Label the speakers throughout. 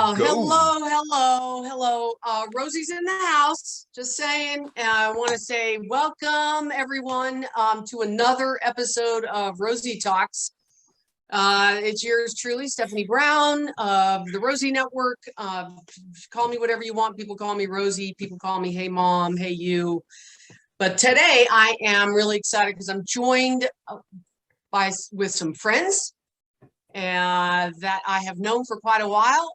Speaker 1: Oh,
Speaker 2: go.
Speaker 1: hello. Rosie's in the house, just saying. I want to say welcome everyone to another episode of Rosie Talks. It's yours truly, Stephanie Brown of the Rosie Network. Call me whatever you want. People call me Rosie. People call me Hey Mom, Hey You. But today I am really excited because I'm joined with some friends that I have known for quite a while.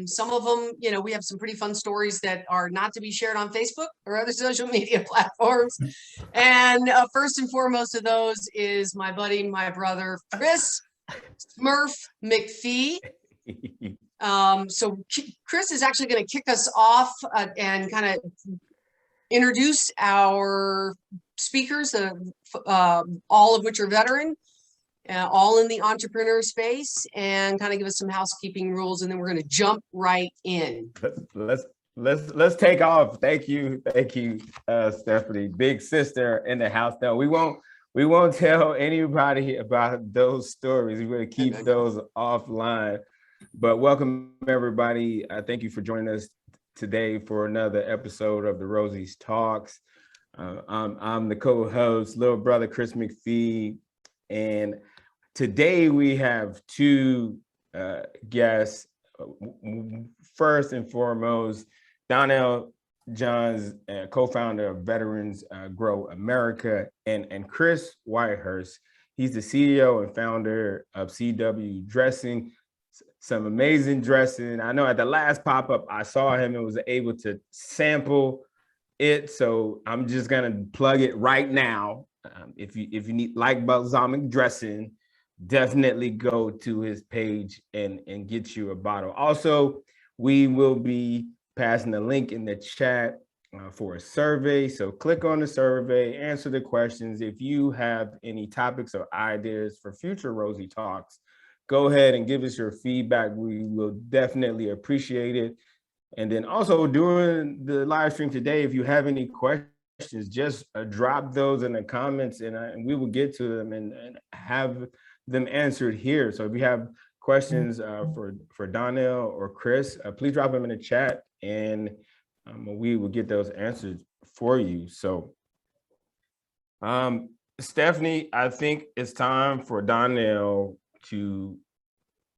Speaker 1: Some of them, we have some pretty fun stories that are not to be shared on Facebook or other social media platforms. And first and foremost of those is my buddy, my brother, Chris Smurf McPhee. So Chris is actually going to kick us off and kind of introduce our speakers, all of which are veteran. All in the entrepreneur space, and kind of give us some housekeeping rules, and then we're going to jump right in.
Speaker 2: Let's take off. Thank you, Stephanie, big sister in the house. No, we won't tell anybody about those stories. We're going to keep those offline. But welcome everybody. Thank you for joining us today for another episode of the Rosie's Talks. I'm the co-host, little brother Chris McPhee, and today we have two guests. First and foremost, Donnell Johns, co-founder of Veterans Grow America, and Chris Whitehurst. He's the CEO and founder of CW Dressing. Some amazing dressing. I know at the last pop-up I saw him and was able to sample it, so I'm just gonna plug it right now. If you need like balsamic dressing, definitely go to his page and get you a bottle. Also, we will be passing the link in the chat for a survey. So click on the survey, answer the questions. If you have any topics or ideas for future Rosie Talks, go ahead and give us your feedback. We will definitely appreciate it. And then also during the live stream today, if you have any questions, just drop those in the comments, and we will get to them and have them answered here. So if you have questions for Donnell or Chris, please drop them in the chat, and we will get those answered for you. So Stephanie, I think it's time for Donnell to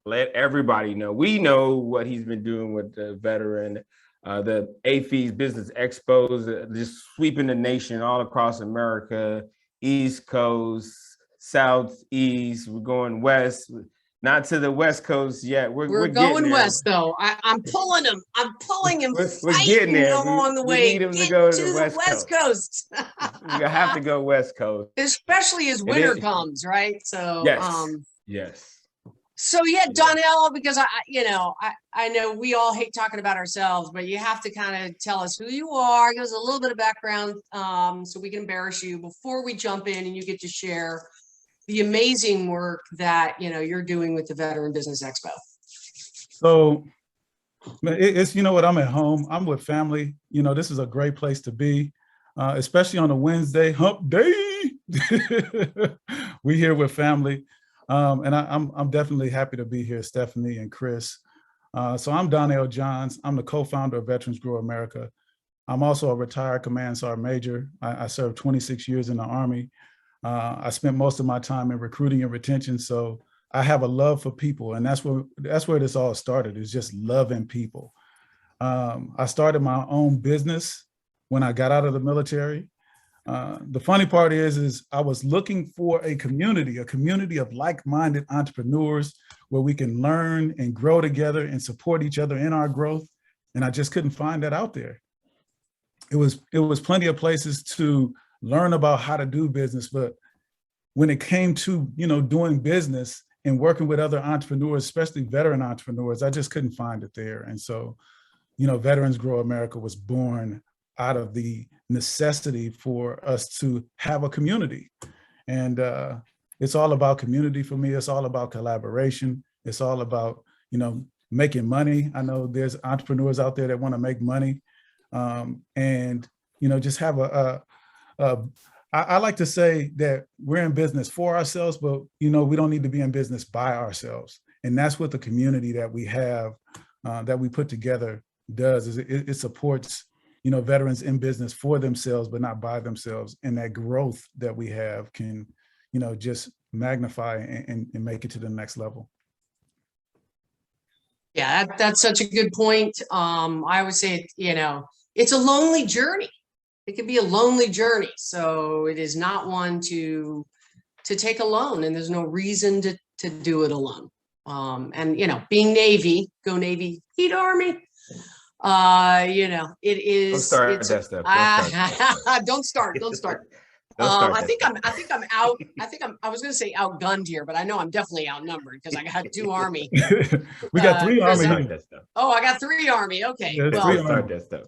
Speaker 2: let everybody know. We know what he's been doing with the veteran, the AAFES Business Expos, just sweeping the nation all across America, East Coast, Southeast. We're going west, not to the West Coast yet. We're
Speaker 1: going west, though. I'm pulling him. I'm pulling him.
Speaker 2: We're getting there.
Speaker 1: On the way.
Speaker 2: We need him to go to the
Speaker 1: West Coast.
Speaker 2: We have to go West Coast,
Speaker 1: especially as winter comes, right? So
Speaker 2: yes.
Speaker 1: So Donnell, because I know we all hate talking about ourselves, but you have to kind of tell us who you are, give us a little bit of background, so we can embarrass you before we jump in, and you get to share the amazing work that you're doing with the Veteran Business Expo.
Speaker 3: So it's I'm at home. I'm with family. This is a great place to be, especially on a Wednesday, hump day. We here with family. And I'm definitely happy to be here, Stephanie and Chris. So I'm Donnell Johns. I'm the co-founder of Veterans Grow America. I'm also a retired Command Sergeant Major. I served 26 years in the Army. I spent most of my time in recruiting and retention. So I have a love for people, and that's where this all started, is just loving people. I started my own business when I got out of the military. The funny part is I was looking for a community of like-minded entrepreneurs where we can learn and grow together and support each other in our growth. And I just couldn't find that out there. It was plenty of places to learn about how to do business, but when it came to, doing business and working with other entrepreneurs, especially veteran entrepreneurs, I just couldn't find it there. And so, Veterans Grow America was born out of the necessity for us to have a community. And it's all about community for me. It's all about collaboration. It's all about, making money. I know there's entrepreneurs out there that want to make money. And, just have I like to say that we're in business for ourselves, but, we don't need to be in business by ourselves. And that's what the community that we have that we put together does is it supports, veterans in business for themselves, but not by themselves. And that growth that we have can, just magnify and make it to the next level.
Speaker 1: Yeah, that's such a good point. I always say, it's a lonely journey. It can be a lonely journey. So it is not one to take alone, and there's no reason to do it alone. And being Navy, go Navy, eat Army. It is.
Speaker 2: Don't start that stuff.
Speaker 1: Don't start. I think I'm out. I was going to say outgunned here, but I know I'm definitely outnumbered because I got 2 Army.
Speaker 3: We got 3 Army.
Speaker 1: Oh, I got 3 Army. Okay.
Speaker 3: Yeah,
Speaker 1: well,
Speaker 2: start that stuff.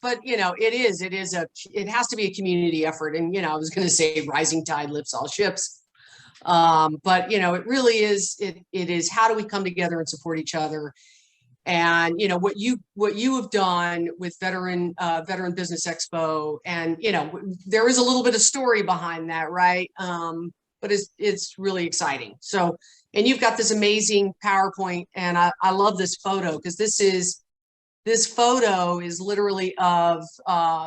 Speaker 1: But it has to be a community effort. And, I was going to say rising tide lifts all ships. But, it really is, it is, how do we come together and support each other? And, what you have done with Veteran Business Expo, and, there is a little bit of story behind that, right? But it's really exciting. So, and you've got this amazing PowerPoint, and I love this photo, because this photo is literally of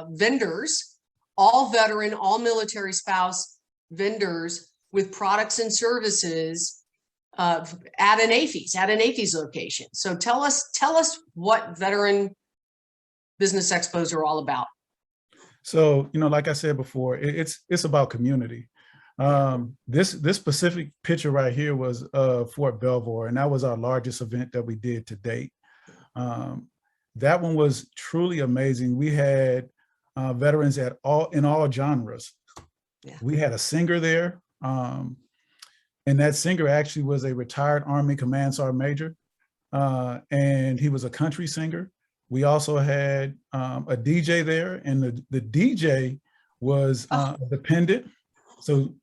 Speaker 1: vendors, all veteran, all military spouse vendors with products and services at an AAFES location. So tell us what Veteran Business Expos are all about.
Speaker 3: So, like I said before, it's about community. This specific picture right here was Fort Belvoir, and that was our largest event that we did to date. That one was truly amazing. We had veterans in all genres.
Speaker 1: Yeah.
Speaker 3: We had a singer there. And that singer actually was a retired Army Command Sergeant Major, and he was a country singer. We also had a DJ there, and the DJ was a dependent. So,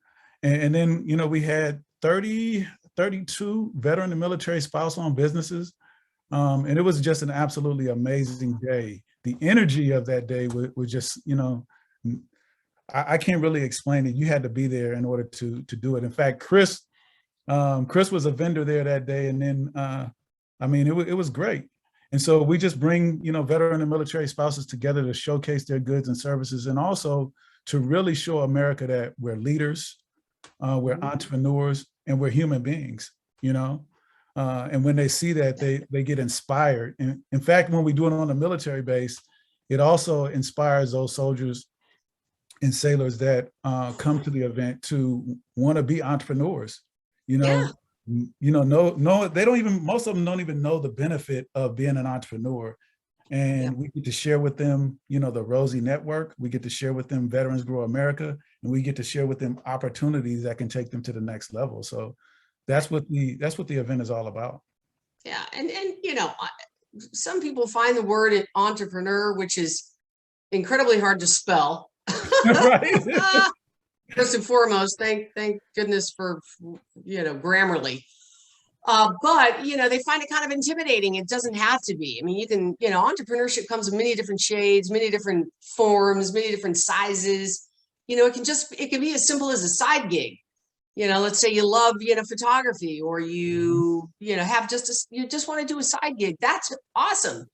Speaker 3: and then, we had 32 veteran and military spouse-owned businesses. And it was just an absolutely amazing day. The energy of that day was just, I can't really explain it. You had to be there in order to do it. In fact, Chris was a vendor there that day. And then, it was great. And so we just bring, veteran and military spouses together to showcase their goods and services, and also to really show America that we're leaders, we're entrepreneurs, and we're human beings, and when they see that, they get inspired. And in fact, when we do it on a military base, it also inspires those soldiers and sailors that come to the event to want to be entrepreneurs. Most of them don't even know the benefit of being an entrepreneur. And we get to share with them, the Rosie Network. We get to share with them Veterans Grow America, and we get to share with them opportunities that can take them to the next level. So that's what the event is all about.
Speaker 1: Yeah, and some people find the word entrepreneur, which is incredibly hard to spell.
Speaker 3: Right.
Speaker 1: First and foremost, thank goodness for Grammarly. But they find it kind of intimidating. It doesn't have to be. I mean, you can, entrepreneurship comes in many different shades, many different forms, many different sizes. It can be as simple as a side gig. Let's say you love, photography, or you just want to do a side gig. That's awesome.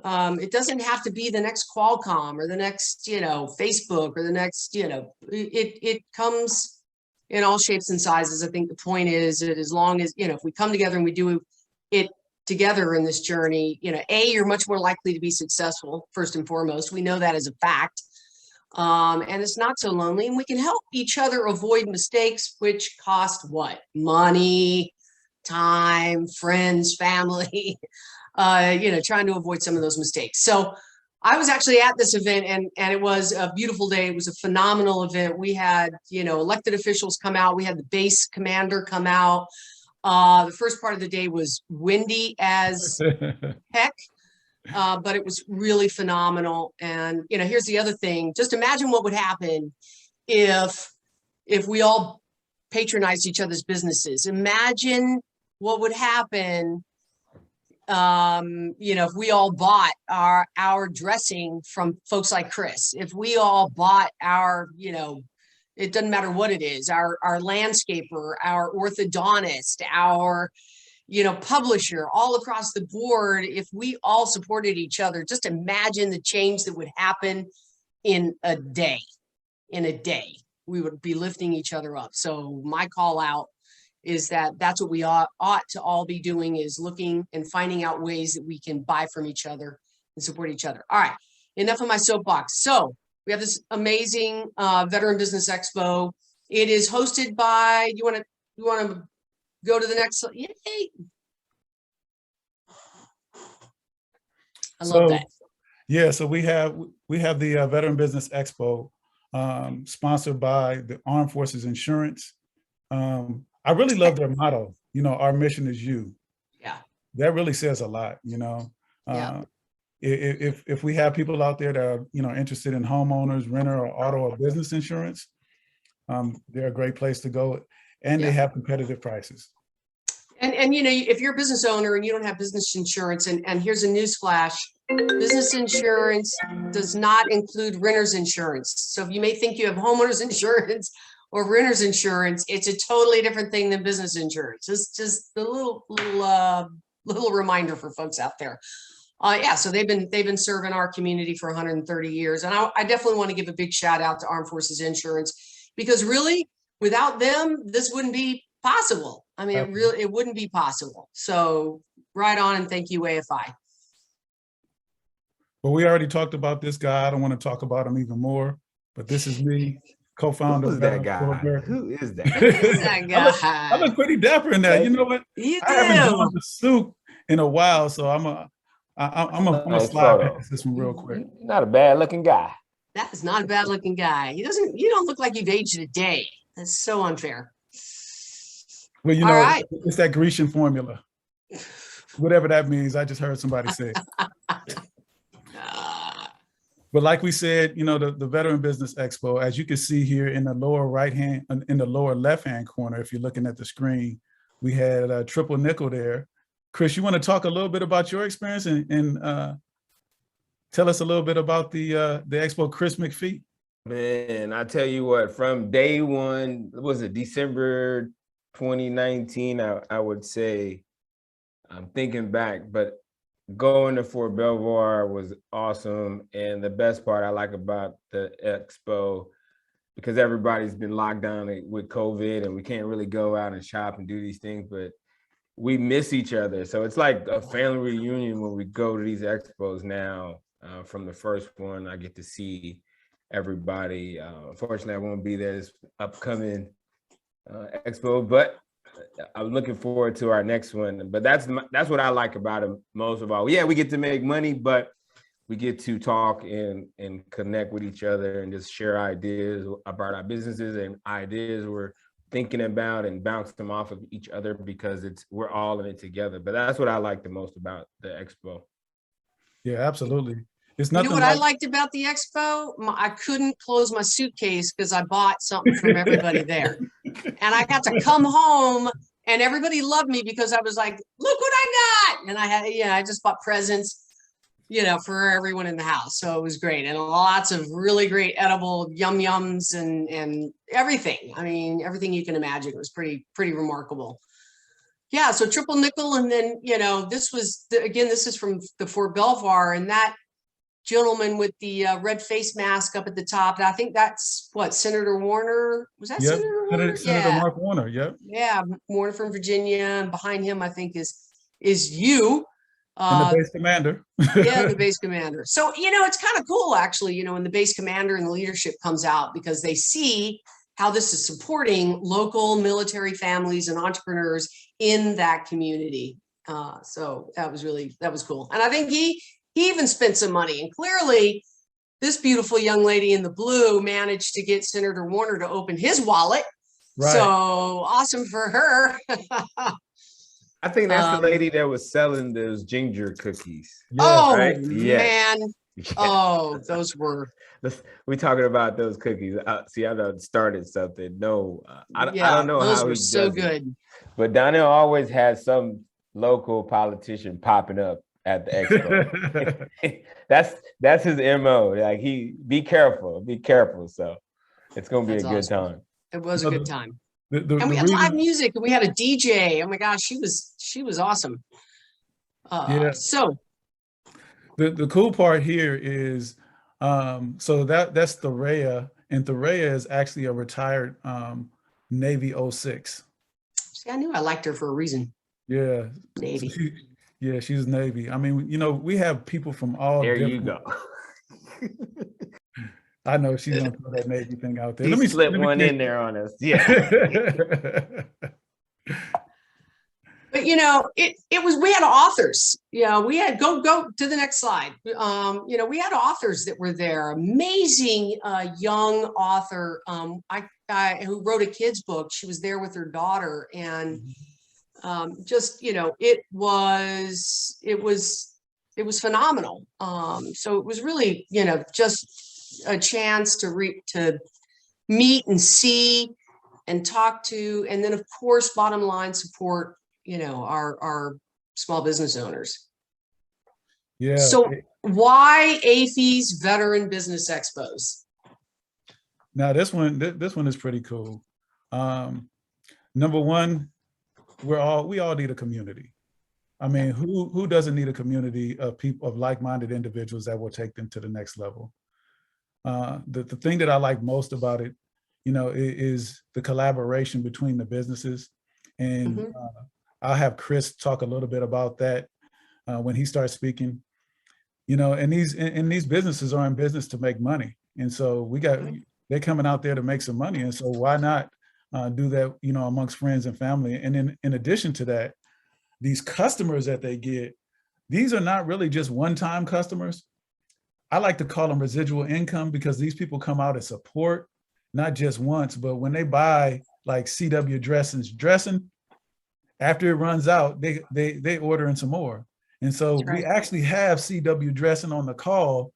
Speaker 1: It doesn't have to be the next Qualcomm or the next, Facebook, or the next, it comes in all shapes and sizes. I think the point is that as long as, if we come together and we do it together in this journey, you're much more likely to be successful, first and foremost. We know that as a fact. And it's not so lonely, and we can help each other avoid mistakes, which cost what? Money, time, friends, family, trying to avoid some of those mistakes. So I was actually at this event, and it was a beautiful day. It was a phenomenal event. We had, elected officials come out. We had the base commander come out. The first part of the day was windy as heck. But it was really phenomenal. And, here's the other thing. Just imagine what would happen if we all patronized each other's businesses. Imagine what would happen, if we all bought our dressing from folks like Chris, if we all bought our, it doesn't matter what it is, our landscaper, our orthodontist, our publisher, all across the board, if we all supported each other, just imagine the change that would happen in a day. We would be lifting each other up. So my call out is that's what we ought to all be doing, is looking and finding out ways that we can buy from each other and support each other. All right, enough of my soapbox. So we have this amazing Veteran Business Expo. It is hosted by, you want to go to the next slide? Yay. I love that.
Speaker 3: Yeah, so we have the Veteran Business Expo sponsored by the Armed Forces Insurance. I really love their motto, our mission is you.
Speaker 1: Yeah.
Speaker 3: That really says a lot,
Speaker 1: Yeah.
Speaker 3: If we have people out there that are, interested in homeowners, renter, or auto or business insurance, they're a great place to go, and they have competitive prices.
Speaker 1: And if you're a business owner and you don't have business insurance, and here's a news flash, business insurance does not include renter's insurance. So if you may think you have homeowner's insurance or renter's insurance, it's a totally different thing than business insurance. It's just a little reminder for folks out there. So they've been serving our community for 130 years. And I definitely want to give a big shout out to Armed Forces Insurance, because really without them, this wouldn't be possible. I mean, it wouldn't be possible. So right on, and thank you, AFI.
Speaker 3: Well, we already talked about this guy. I don't want to talk about him even more, but this is me, co-founder.
Speaker 2: Who's that guy? Who is that?
Speaker 1: Who is that guy?
Speaker 3: I look pretty dapper in that. You know what?
Speaker 1: You
Speaker 3: I haven't
Speaker 1: do.
Speaker 3: done the suit in a while, so I'm gonna slide past this one real quick.
Speaker 2: Not a bad looking guy.
Speaker 1: That is not a bad looking guy. You don't look like you've aged a day. That's so unfair.
Speaker 3: Well,
Speaker 1: All right.
Speaker 3: It's that Grecian formula. Whatever that means, I just heard somebody say it. But like we said, the Veteran Business Expo, as you can see here in the lower lower left-hand corner, if you're looking at the screen, we had a triple nickel there. Chris, you want to talk a little bit about your experience and tell us a little bit about the expo, Chris McPhee?
Speaker 2: Man, I tell you what, from day one, was it December 2019? I would say, I'm thinking back, but going to Fort Belvoir was awesome. And the best part I like about the expo, because everybody's been locked down with COVID and we can't really go out and shop and do these things, but we miss each other. So it's like a family reunion when we go to these expos now. From the first one, I get to see everybody. Unfortunately, I won't be there this upcoming expo, but I'm looking forward to our next one. But that's what I like about it most of all. Yeah, we get to make money, but we get to talk and connect with each other and just share ideas about our businesses and ideas we're thinking about and bounce them off of each other, because we're all in it together. But that's what I like the most about the expo.
Speaker 3: Yeah, absolutely. It's nothing.
Speaker 1: You know what I liked about the expo? I couldn't close my suitcase because I bought something from everybody there. And I got to come home and everybody loved me because I was like, look what I got. And I just bought presents, for everyone in the house. So it was great. And lots of really great edible yums and everything. I mean, everything you can imagine. It was pretty remarkable. Yeah. So triple nickel. And then, this is from the Fort Belvoir, and that gentleman with the red face mask up at the top. I think that's Senator Warner. Was that Senator Warner?
Speaker 3: Senator Mark Warner. Yep.
Speaker 1: Yeah, Warner from Virginia, and behind him, I think is you.
Speaker 3: And the base commander.
Speaker 1: Yeah, the base commander. So it's kind of cool, actually. When the base commander and the leadership comes out, because they see how this is supporting local military families and entrepreneurs in that community. So that was cool, and I think he even spent some money, and clearly this beautiful young lady in the blue managed to get Senator Warner to open his wallet. Right. So awesome for her.
Speaker 2: I think that's the lady that was selling those ginger cookies.
Speaker 1: Oh,
Speaker 2: right?
Speaker 1: Man. Yeah. Oh, those were.
Speaker 2: We talking about those cookies. See, I done started something. No, I don't know
Speaker 1: those
Speaker 2: how
Speaker 1: were so good.
Speaker 2: But Donnell always has some local politician popping up at the expo. that's his MO. Like, be careful. So it's gonna be a good time.
Speaker 1: It was a good time. And we had live music, and we had a DJ. Oh my gosh, she was awesome.
Speaker 3: Yeah.
Speaker 1: So
Speaker 3: the cool part here is, so that's Thoraya, and Thoraya is actually a retired Navy 06.
Speaker 1: see, I knew I liked her for a reason.
Speaker 3: Yeah.
Speaker 1: Navy.
Speaker 3: Yeah, she's Navy. I mean, we have people from all
Speaker 2: There
Speaker 3: different.
Speaker 2: you go.
Speaker 3: I know she's gonna throw that Navy thing out there.
Speaker 2: Let me slip one
Speaker 3: see.
Speaker 2: in there on us. Yeah.
Speaker 1: But it was, we had authors, we had, go to the next slide. We had authors that were there, amazing young author, who wrote a kid's book. She was there with her daughter, and just, it was phenomenal. So it was really, just a chance to meet and see and talk to, and then of course, bottom line, support, our small business owners.
Speaker 3: Yeah.
Speaker 1: So why AAFES Veteran Business Expos?
Speaker 3: Now this one is pretty cool. Number one, we all need a community. I mean, who doesn't need a community of people, of like-minded individuals that will take them to the next level? The thing that I like most about it, is the collaboration between the businesses. And I'll have Chris talk a little bit about that when he starts speaking. And these businesses are in business to make money. And so they're coming out there to make some money. And so why not do that, amongst friends and family? And then in addition to that, these customers that they get, these are not really just one-time customers. I like to call them residual income, because these people come out and support, not just once, but when they buy like CW dressing, after it runs out, they order in some more. And so we actually have CW dressing on the call,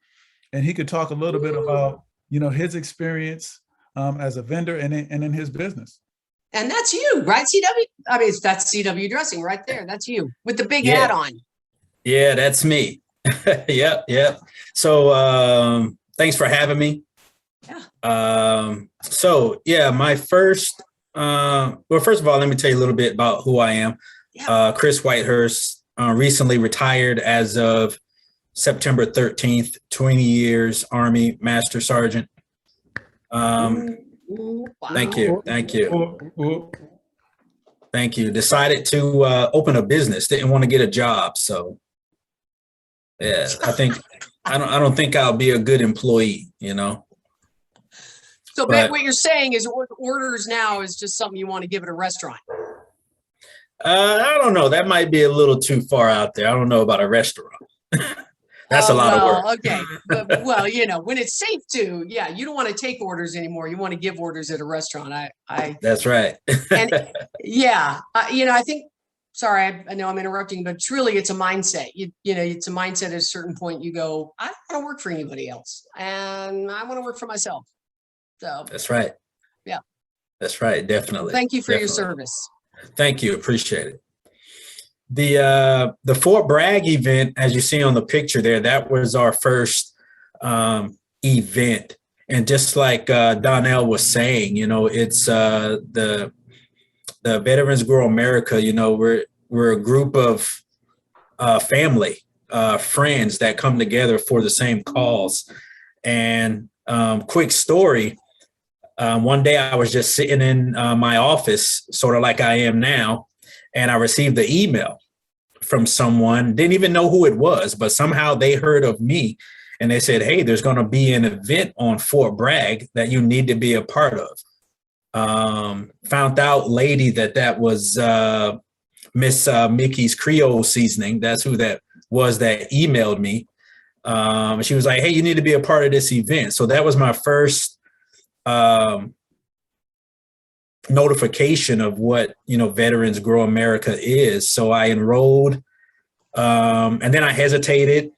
Speaker 3: and he could talk a little bit about, his experience as a vendor and in his business.
Speaker 1: And that's you, right? CW. I mean, that's CW dressing right there. That's you with the big hat on.
Speaker 4: Yeah, that's me. Yep. So thanks for having me.
Speaker 1: Yeah.
Speaker 4: So yeah, my first, well, first of all, let me tell you a little bit about who I am. Yeah. Chris Whitehurst, recently retired as of September 13th, 20 years Army Master Sergeant.
Speaker 1: Wow.
Speaker 4: Thank you. Thank you. Decided to open a business. Didn't want to get a job. So yeah, I don't think I'll be a good employee,
Speaker 1: So Beck, what you're saying is orders now is just something you want to give at a restaurant.
Speaker 4: I don't know. That might be a little too far out there. I don't know about a restaurant. That's a lot of work.
Speaker 1: Okay. But, well, when it's safe to, you don't want to take orders anymore. You want to give orders at a restaurant.
Speaker 4: That's right.
Speaker 1: And I think, sorry, I know I'm interrupting, but truly it's a mindset. It's a mindset at a certain point. You go, I don't want to work for anybody else, and I want to work for myself. So
Speaker 4: that's right.
Speaker 1: Yeah.
Speaker 4: That's right. Definitely.
Speaker 1: Thank you for your service.
Speaker 4: Thank you. Appreciate it. The Fort Bragg event, as you see on the picture there, that was our first event. And just like Donnell was saying, it's the Veterans Grow America. We're a group of family, friends that come together for the same cause. And quick story. One day I was just sitting in my office, sort of like I am now, and I received the email from someone, didn't even know who it was, but somehow they heard of me, and they said, hey, there's going to be an event on Fort Bragg that you need to be a part of. Found out lady that was Miss Mickey's Creole Seasoning. That's who that was that emailed me. She was like, hey, you need to be a part of this event. So that was my first notification of what Veterans Grow America is. So I enrolled, and then I hesitated,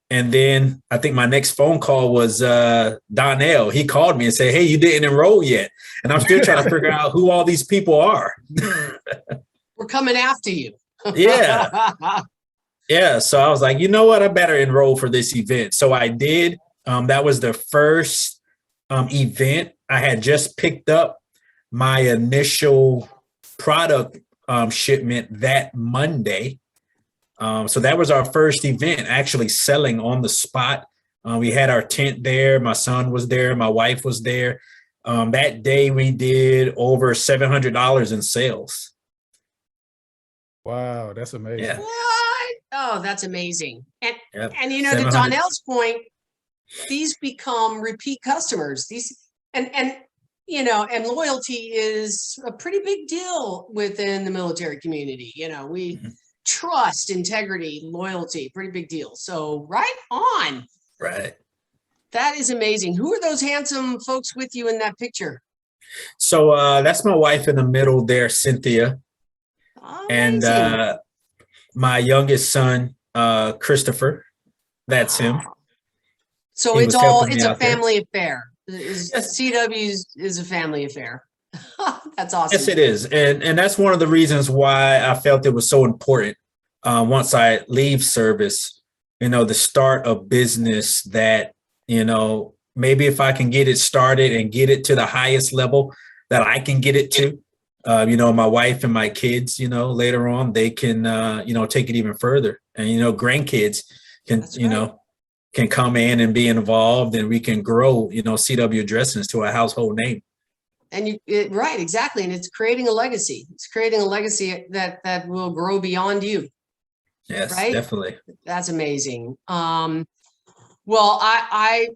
Speaker 4: and then I think my next phone call was Donnell. He called me and said, hey, you didn't enroll yet, and I'm still trying to figure out who all these people are.
Speaker 1: We're coming after you.
Speaker 4: Yeah, so I was like, you know what, I better enroll for this event. So I did. That was the first event. I had just picked up my initial product shipment that Monday. So that was our first event, actually selling on the spot. We had our tent there. My son was there. My wife was there. That day we did over $700 in sales.
Speaker 3: Wow, that's amazing.
Speaker 4: Yeah.
Speaker 1: What? Oh, that's amazing. And
Speaker 4: Yep.
Speaker 1: and you know, to
Speaker 4: 700.
Speaker 1: Donnell's point, these become repeat customers. These and you know, and loyalty is a pretty big deal within the military community. You know, we trust, integrity, loyalty, pretty big deal. So right on.
Speaker 4: Right.
Speaker 1: That is amazing. Who are those handsome folks with you in that picture?
Speaker 4: So that's my wife in the middle there, Cynthia.
Speaker 1: Amazing.
Speaker 4: And my youngest son, Christopher. That's him.
Speaker 1: So
Speaker 4: He
Speaker 1: it's
Speaker 4: was
Speaker 1: all,
Speaker 4: helping me
Speaker 1: it's a
Speaker 4: out there.
Speaker 1: family affair.
Speaker 4: Yes.
Speaker 1: CW's is a family affair. That's awesome.
Speaker 4: Yes, it is. And that's one of the reasons why I felt it was so important once I leave service, you know, the start of business that, you know, maybe if I can get it started and get it to the highest level that I can get it to, you know, my wife and my kids, you know, later on, they can, you know, take it even further. And, you know, grandkids can,
Speaker 1: That's
Speaker 4: you
Speaker 1: right.
Speaker 4: know, can come in and be involved, and we can grow, you know, CW Dressings to a household name.
Speaker 1: And right, exactly. And it's creating a legacy. It's creating a legacy that will grow beyond you.
Speaker 4: Yes,
Speaker 1: Right?
Speaker 4: definitely.
Speaker 1: That's amazing. Well,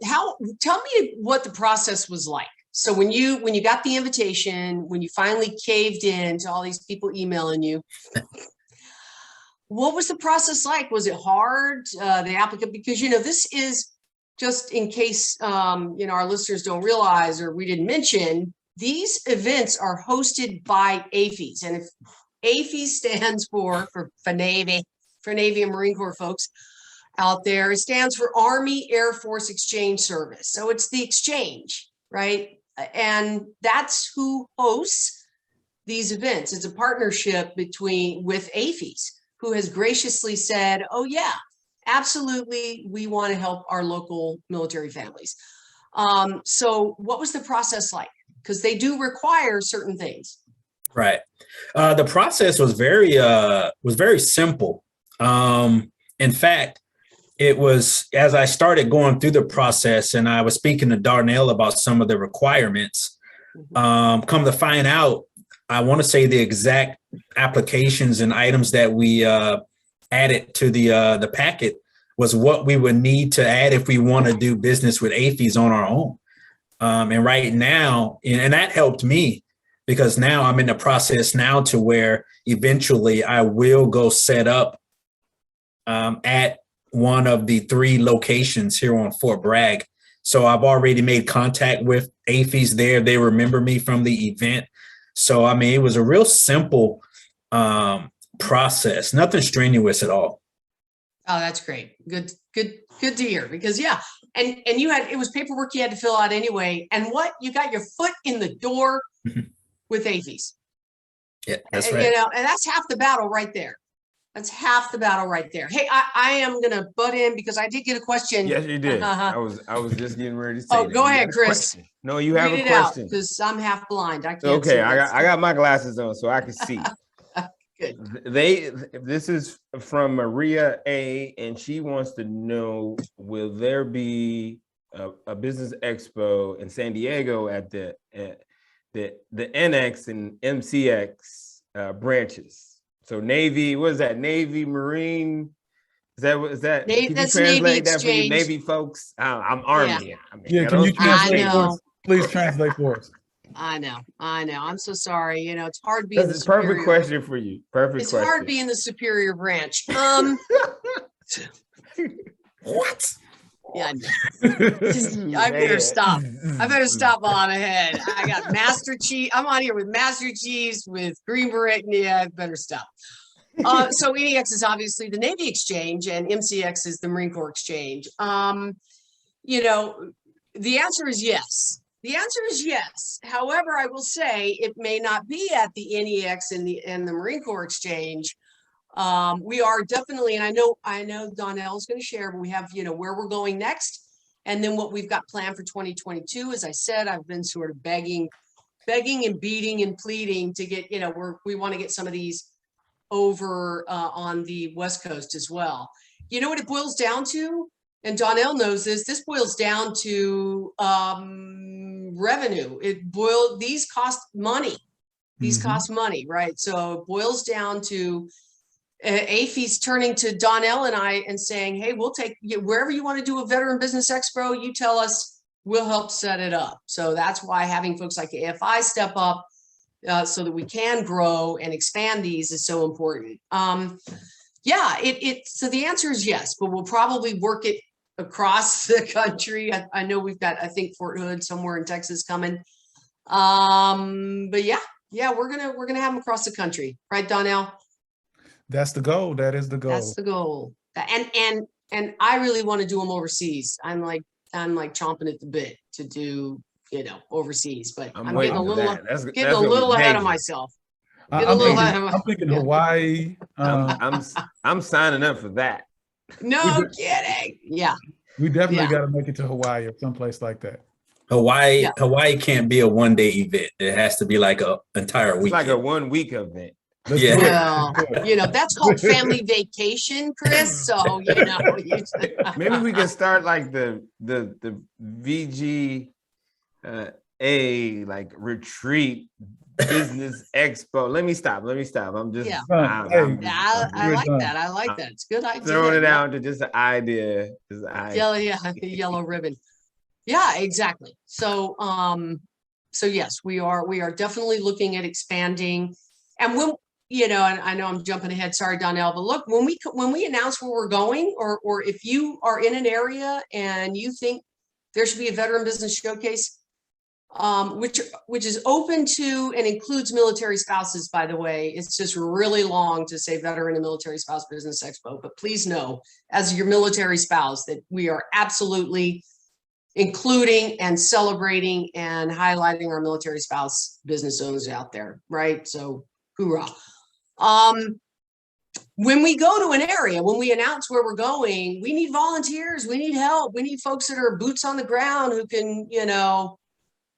Speaker 1: tell me what the process was like. So when you got the invitation, when you finally caved in to all these people emailing you, what was the process like? Was it hard, the applicant? Because, you know, this is just in case, you know, our listeners don't realize or we didn't mention, these events are hosted by AAFES. And if AAFES stands for Navy and Marine Corps folks out there, it stands for Army Air Force Exchange Service. So it's the exchange, right? And that's who hosts these events. It's a partnership with AAFES, who has graciously said, oh yeah, absolutely, we want to help our local military families. So what was the process like? Because they do require certain things.
Speaker 4: Right. The process was very simple. In fact, it was as I started going through the process and I was speaking to Darnell about some of the requirements, come to find out, I want to say the exact applications and items that we added to the packet was what we would need to add if we want to do business with AAFES on our own. And right now, and that helped me because now I'm in the process now to where eventually I will go set up at one of the 3 locations here on Fort Bragg. So I've already made contact with AAFES there. They remember me from the event. So, I mean, it was a real simple process, nothing strenuous at all.
Speaker 1: Oh, that's great. Good to hear, because yeah. And it was paperwork you had to fill out anyway. And what, you got your foot in the door with AAFES.
Speaker 4: Yeah, that's right.
Speaker 1: You know, and that's half the battle right there. That's half the battle right there. Hey, I am going to butt in because I did get a question.
Speaker 2: Yes, you did. I was just getting ready to say.
Speaker 1: Oh,
Speaker 2: that.
Speaker 1: go
Speaker 2: You
Speaker 1: ahead,
Speaker 2: got a
Speaker 1: Chris.
Speaker 2: question. No, you have a question.
Speaker 1: Because I'm half blind. I can't
Speaker 2: Okay,
Speaker 1: see
Speaker 2: I got my glasses on so I can see.
Speaker 1: Good.
Speaker 2: This is from Maria A, and she wants to know: will there be a business expo in San Diego at the NX and MCX branches? So Navy, what is that? Navy, Marine. Is that?
Speaker 1: Navy,
Speaker 2: Can you
Speaker 1: that's
Speaker 2: translate
Speaker 1: Navy
Speaker 2: that for you,
Speaker 1: Exchange.
Speaker 2: Navy folks? I'm Army.
Speaker 1: Yeah.
Speaker 2: I mean,
Speaker 3: Yeah, can you translate
Speaker 1: I
Speaker 3: for
Speaker 1: know.
Speaker 3: us? Please translate for us.
Speaker 1: I know. I'm so sorry. You know, it's hard being the
Speaker 2: That's a
Speaker 1: superior.
Speaker 2: perfect question for you. Perfect
Speaker 1: It's
Speaker 2: question.
Speaker 1: hard being the superior branch.
Speaker 4: What?
Speaker 1: Yeah, I know. I better stop. I better stop while I'm ahead. I got Master Chief. I'm on here with Master Chiefs, with Green Beret. Yeah, I better stop. So NEX is obviously the Navy Exchange, and MCX is the Marine Corps Exchange. You know, the answer is yes. The answer is yes. However, I will say it may not be at the NEX and the Marine Corps Exchange. We are definitely, and I know Donnell's going to share, but we have, you know, where we're going next, and then what we've got planned for 2022. As I said, I've been sort of begging begging and beating and pleading to get, we want to get some of these over on the West Coast as well. You know what it boils down to? And Donnell knows this boils down to revenue. These cost money. These cost money, right? So it boils down to AAFES turning to Donnell and I and saying, hey, we'll take you wherever you want to do a Veteran Business Expo, you tell us, we'll help set it up. So that's why having folks like AFI step up so that we can grow and expand these is so important. Yeah, so the answer is yes, but we'll probably work it across the country. I know we've got, I think, Fort Hood somewhere in Texas coming. But yeah, we're gonna have them across the country, right, Donnell?
Speaker 3: That's the goal. That is the goal.
Speaker 1: That's the goal. And I really want to do them overseas. I'm like chomping at the bit to do, overseas, but I'm getting a little ahead of myself.
Speaker 3: I'm thinking Hawaii.
Speaker 2: I'm signing up for that.
Speaker 1: No kidding. Yeah.
Speaker 3: We definitely got to make it to Hawaii or someplace like that.
Speaker 4: Hawaii can't be a one-day event. It has to be like an entire week.
Speaker 2: It's like a 1 week event.
Speaker 1: Well, that's called family vacation, Chris. So
Speaker 2: maybe we can start like the VG like retreat business expo. Let me stop. I'm just
Speaker 1: I like that. I like that. It's a good idea.
Speaker 2: Throwing it out to just an idea.
Speaker 1: Yellow ribbon. Yeah, exactly. So yes, we are definitely looking at expanding. And when and I know I'm jumping ahead, sorry, Donnell, but look, when we announce where we're going, or if you are in an area and you think there should be a veteran business showcase, which is open to and includes military spouses, by the way, it's just really long to say veteran and military spouse business expo, but please know, as your military spouse, that we are absolutely including and celebrating and highlighting our military spouse business owners out there, right? So hoorah. When we go to an area, when we announce where we're going, we need volunteers, we need help, we need folks that are boots on the ground who can,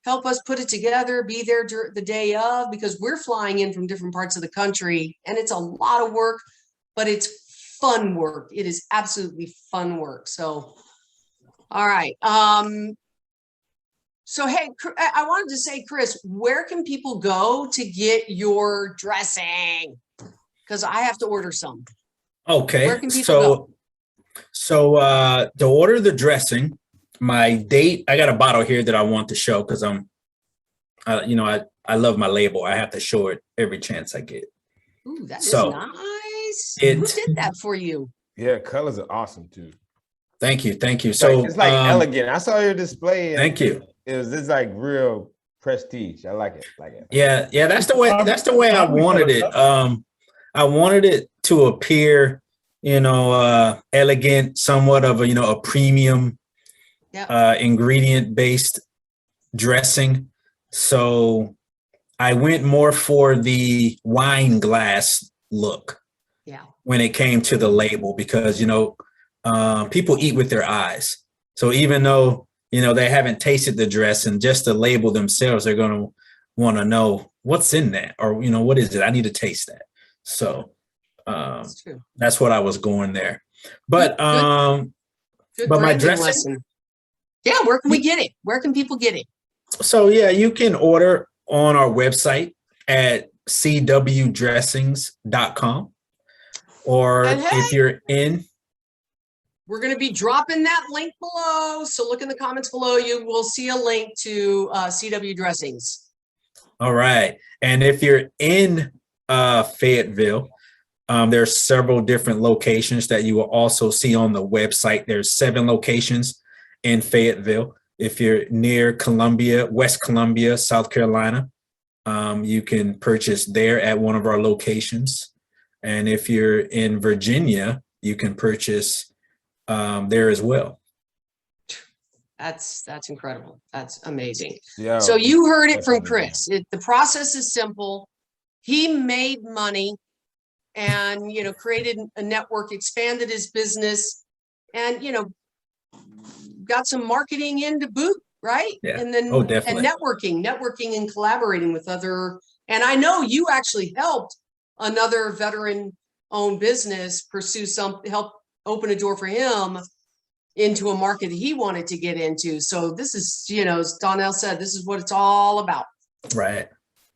Speaker 1: help us put it together, be there the day of, because we're flying in from different parts of the country and it's a lot of work, but it's fun work. It is absolutely fun work. So, all right. So, hey, I wanted to say, Chris, where can people go to get your dressing? Because I have to order some.
Speaker 4: Okay.
Speaker 1: Where can people go?
Speaker 4: So to order the dressing, my date, I got a bottle here that I want to show because I love my label. I have to show it every chance I get.
Speaker 1: Ooh, that is nice. Who did that for you?
Speaker 2: Yeah, colors are awesome too.
Speaker 4: Thank you. So
Speaker 2: it's like elegant. I saw your display.
Speaker 4: Thank you.
Speaker 2: It's like real prestige. I like it.
Speaker 4: Yeah. That's the way I wanted it. I wanted it to appear, elegant, somewhat of a premium ingredient based dressing. So I went more for the wine glass look when it came to the label, because people eat with their eyes. So even though they haven't tasted the dress, and just the label themselves, they're going to want to know what's in that, or what is it? I need to taste that. So that's what I was going there. But
Speaker 1: good
Speaker 4: but my dressing
Speaker 1: lesson. Yeah, where can we get it? Where can people get it?
Speaker 4: So you can order on our website at cwdressings.com, or if you're in,
Speaker 1: we're going to be dropping that link below. So look in the comments below. You will see a link to CW Dressings.
Speaker 4: All right. And if you're in Fayetteville, there are several different locations that you will also see on the website. There's 7 locations in Fayetteville. If you're near Columbia, West Columbia, South Carolina, you can purchase there at one of our locations. And if you're in Virginia, you can purchase there as well.
Speaker 1: That's incredible. That's amazing.
Speaker 2: Yeah,
Speaker 1: so you heard it from Chris. The process is simple. He made money and, created a network, expanded his business, and, got some marketing in to boot. right?
Speaker 4: Yeah.
Speaker 1: And then,
Speaker 4: Oh,
Speaker 1: and
Speaker 4: definitely.
Speaker 1: networking and collaborating with other, and I know you actually helped another veteran-owned business pursue help open a door for him into a market that he wanted to get into. So this is, you know, as Donnell said, this is what it's all about.
Speaker 4: Right.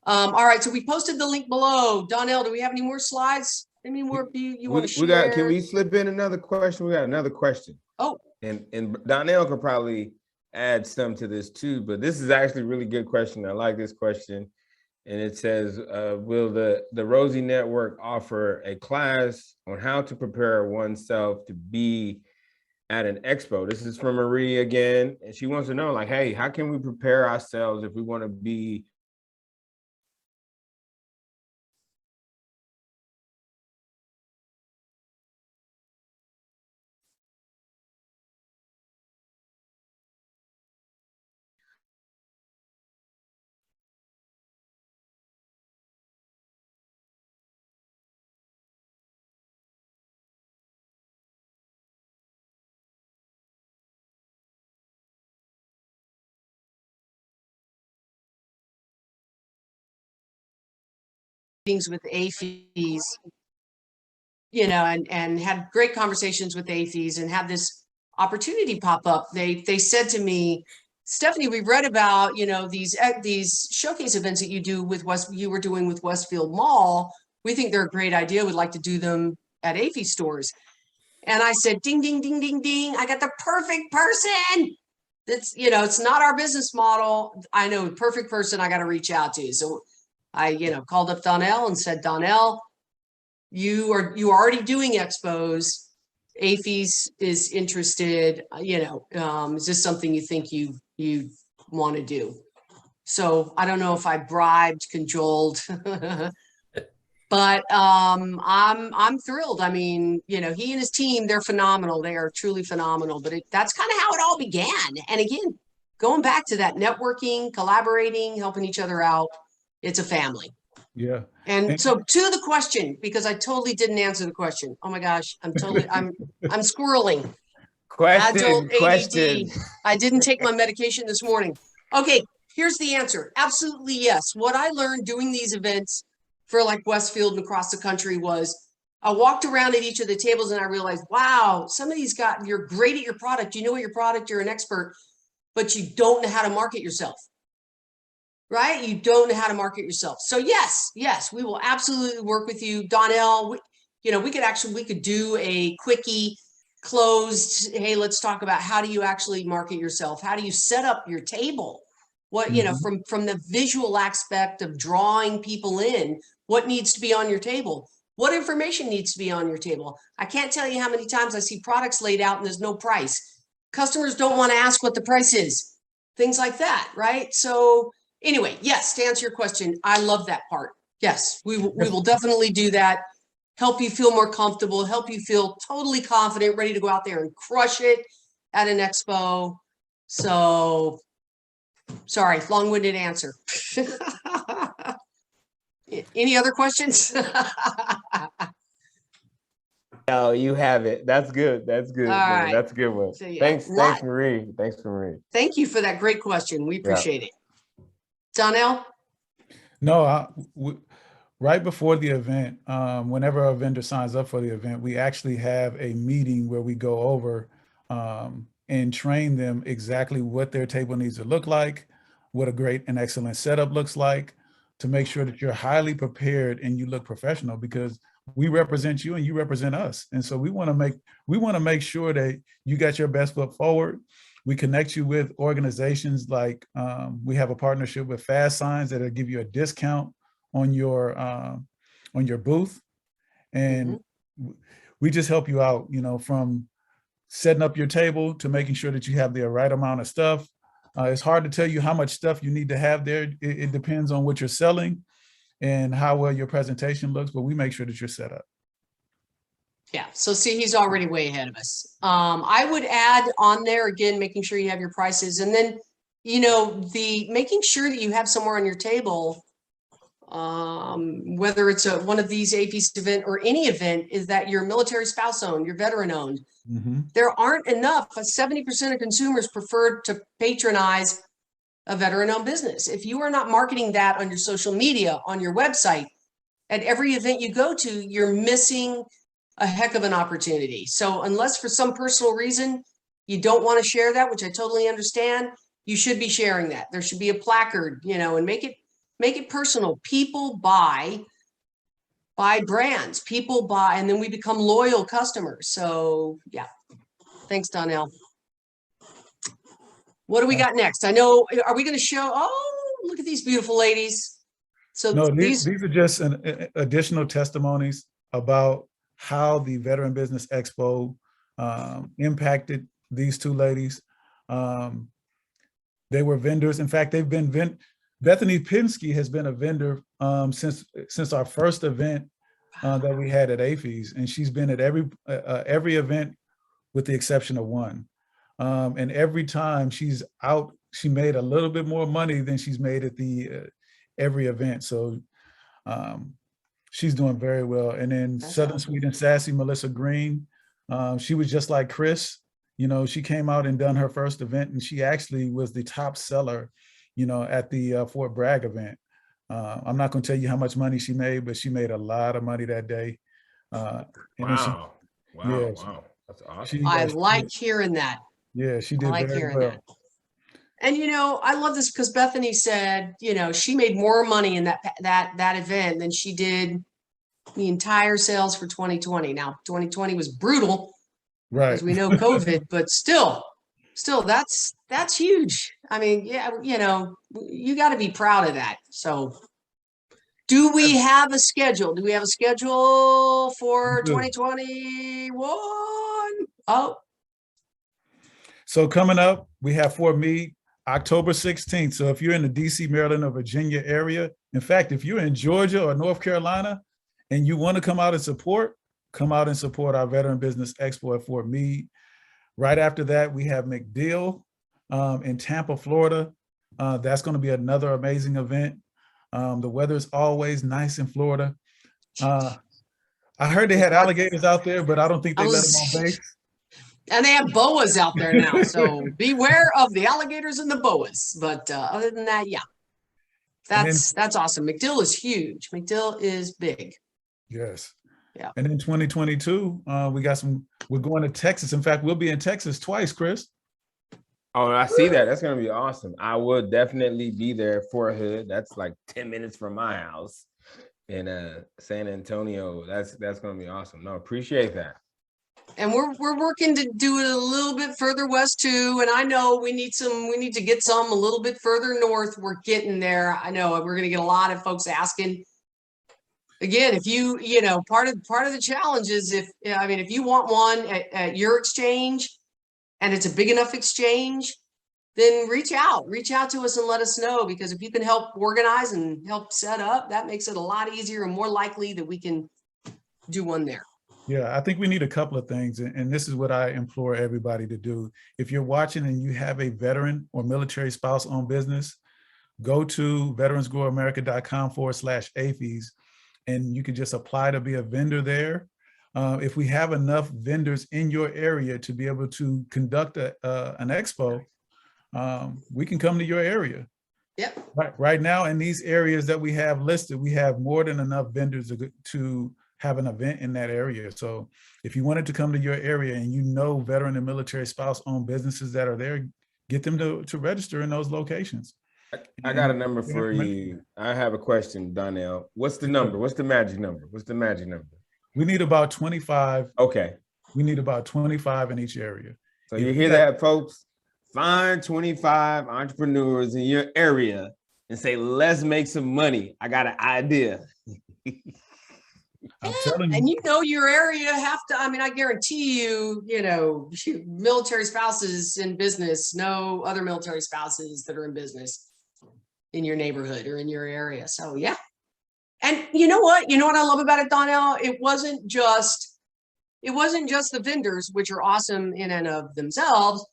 Speaker 1: All right, so we posted the link below. Donnell, do we have any more slides? Any more you want to share?
Speaker 2: We got, can we slip in another question? We got another question.
Speaker 1: Oh.
Speaker 2: And Donnell could probably add some to this too, but this is actually a really good question. I like this question. And it says, will the Rosie Network offer a class on how to prepare oneself to be at an expo? This is from Marie again. And she wants to know, like, hey, how can we prepare ourselves if we want to be
Speaker 1: meetings with AAFES, you know, and had great conversations with AAFES and had this opportunity pop up. They said to me, Stephanie, we've read about, you know, these showcase events that you were doing with Westfield Mall. We think they're a great idea. We'd like to do them at AAFES stores. And I said, ding, ding, ding, ding, ding. I got the perfect person. That's, you know, it's not our business model. I know, perfect person I got to reach out to. So I, you know, called up Donnell and said, Donnell, you are already doing expos. AAFES is interested, you know, is this something you think you want to do? So I don't know if I bribed, cajoled, but I'm thrilled. I mean, you know, he and his team, they're phenomenal. They are truly phenomenal, but that's kind of how it all began. And again, going back to that networking, collaborating, helping each other out, it's a family.
Speaker 3: Yeah.
Speaker 1: And so to the question, because I totally didn't answer the question. Oh my gosh, I'm squirreling. Adult ADD. I didn't take my medication this morning. Okay, here's the answer. Absolutely yes. What I learned doing these events for like Westfield and across the country was I walked around at each of the tables and I realized, wow, some of these you're great at your product. You know your product, you're an expert, but you don't know how to market yourself. Right? You don't know how to market yourself. So yes, we will absolutely work with you. Donnell, you know, we could do a quickie closed. Hey, let's talk about how do you actually market yourself? How do you set up your table? What, you know, from the visual aspect of drawing people in, what needs to be on your table? What information needs to be on your table? I can't tell you how many times I see products laid out and there's no price. Customers don't want to ask what the price is. Things like that, right? So anyway, yes, to answer your question, I love that part. Yes, we will definitely do that. Help you feel more comfortable, help you feel totally confident, ready to go out there and crush it at an expo. So, sorry, long-winded answer. Any other questions?
Speaker 2: No, you have it. That's good. That's good.
Speaker 1: All right.
Speaker 2: That's a good one.
Speaker 1: So, yeah,
Speaker 2: Thanks, Marie. Thanks, Marie.
Speaker 1: Thank you for that great question. We appreciate it. Donnell?
Speaker 3: No, right before the event, whenever a vendor signs up for the event, we actually have a meeting where we go over and train them exactly what their table needs to look like, what a great and excellent setup looks like, to make sure that you're highly prepared and you look professional, because we represent you and you represent us. And so we want to make sure that you got your best foot forward. We connect you with organizations like we have a partnership with Fast Signs that'll give you a discount on your booth, and we just help you out, you know, from setting up your table to making sure that you have the right amount of stuff. It's hard to tell you how much stuff you need to have there. It depends on what you're selling and how well your presentation looks, but we make sure that you're set up.
Speaker 1: Yeah, so see, he's already way ahead of us. I would add on there again, making sure you have your prices, and then, you know, making sure that you have somewhere on your table whether it's one of these AAFES event or any event, is that you're military spouse owned, you're veteran owned. There aren't enough. 70% of consumers prefer to patronize a veteran owned business. If you are not marketing that on your social media, on your website, at every event you go to, you're missing a heck of an opportunity. So unless for some personal reason you don't want to share that, which I totally understand, you should be sharing that. There should be a placard, you know, and make it personal. People buy brands, people buy, and then we become loyal customers. So yeah, thanks, Donnell. What do we got next? I know, are we going to show, oh, look at these beautiful ladies. So
Speaker 3: no, these are just additional testimonies about how the Veteran Business Expo impacted these two ladies. They were vendors. In fact, they've been Bethany Pinsky has been a vendor since our first event that we had at AAFES, and she's been at every event with the exception of one. And every time she's out, she made a little bit more money than she's made at the every event. So she's doing very well. And then Southern Sweet and Sassy, Melissa Green, she was just like Chris. You know, she came out and done her first event, and she actually was the top seller, you know, at the Fort Bragg event. I'm not going to tell you how much money she made, but she made a lot of money that day.
Speaker 2: Wow.
Speaker 3: Yeah,
Speaker 2: Wow. That's awesome.
Speaker 1: I like hearing that.
Speaker 3: Yeah, she did
Speaker 1: I like
Speaker 3: very
Speaker 1: hearing
Speaker 3: well.
Speaker 1: that. And, you know, I love this because Bethany said, you know, she made more money in that event than she did the entire sales for 2020. Now, 2020 was brutal,
Speaker 3: Right?
Speaker 1: as we know, COVID, but still, that's huge. I mean, yeah, you know, you got to be proud of that. So, do we have a schedule? Do we have a schedule for 2021? Oh.
Speaker 3: So coming up, we have for me October 16th. So if you're in the DC, Maryland, or Virginia area, in fact, if you're in Georgia or North Carolina and you want to come out and support our Veteran Business Expo at Fort Meade. Right after that, we have McDill in Tampa, Florida. That's going to be another amazing event. The weather is always nice in Florida. I heard they had alligators out there, but I don't think they let them on base.
Speaker 1: And they have boas out there now, so beware of the alligators and the boas. But other than that, yeah, that's awesome. McDill is huge. McDill is big.
Speaker 3: Yes.
Speaker 1: Yeah.
Speaker 3: And in 2022, we're going to Texas. In fact, we'll be in Texas twice, Chris.
Speaker 2: Oh, I see that. That's going to be awesome. I will definitely be there for a hood. That's like 10 minutes from my house in San Antonio. That's going to be awesome. No, appreciate that.
Speaker 1: And we're working to do it a little bit further west too. And I know we need to get some a little bit further north. We're getting there. I know we're going to get a lot of folks asking. Again, if you know, part of the challenge is if you want one at your exchange and it's a big enough exchange, then reach out to us and let us know, because if you can help organize and help set up, that makes it a lot easier and more likely that we can do one there.
Speaker 3: Yeah, I think we need a couple of things, and this is what I implore everybody to do. If you're watching and you have a veteran or military spouse-owned business, go to veteransgrowamerica.com/AAFES, and you can just apply to be a vendor there. If we have enough vendors in your area to be able to conduct an expo, we can come to your area.
Speaker 1: Yep.
Speaker 3: Right now, in these areas that we have listed, we have more than enough vendors to have an event in that area. So if you wanted to come to your area and you know veteran and military spouse-owned businesses that are there, get them to register in those locations.
Speaker 2: I got a number for you. I have a question, Donnell. What's the number? What's the magic number? What's the magic number?
Speaker 3: We need about 25.
Speaker 2: Okay.
Speaker 3: We need about 25 in each area.
Speaker 2: So you hear that, folks? Find 25 entrepreneurs in your area and say, let's make some money. I got an idea.
Speaker 3: I'm telling you.
Speaker 1: And you know your area have to, I guarantee you, military spouses in business, no other military spouses that are in business in your neighborhood or in your area. So yeah. And you know what I love about it, Donnell? It wasn't just the vendors, which are awesome in and of themselves.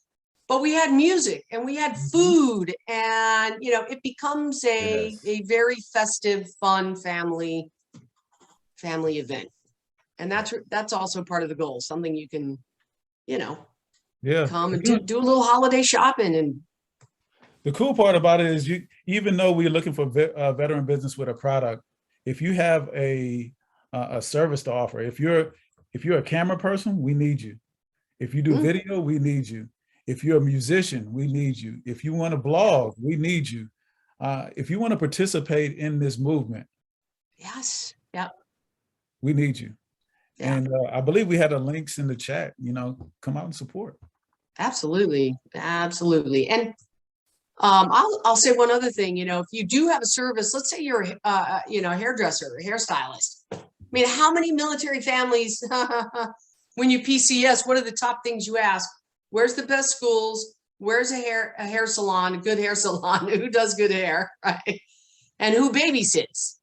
Speaker 1: but we had music and we had food, and it becomes a very festive, fun family event. And that's also part of the goal, something you can, come and do a little holiday shopping. And
Speaker 3: the cool part about it is, even though we're looking for veteran business with a product, if you have a service to offer, if you're a camera person, we need you. If you do video, we need you. If you're a musician, we need you. If you want to blog, we need you. If you want to participate in this movement,
Speaker 1: yes, yeah,
Speaker 3: we need you.
Speaker 1: Yeah.
Speaker 3: And I believe we had the links in the chat, come out and support.
Speaker 1: Absolutely. Absolutely. And I'll say one other thing, if you do have a service, let's say you're, a hairdresser, a hairstylist. I mean, how many military families, when you PCS, what are the top things you ask? Where's the best schools? Where's a hair salon, a good hair salon? Who does good hair, right? And who babysits?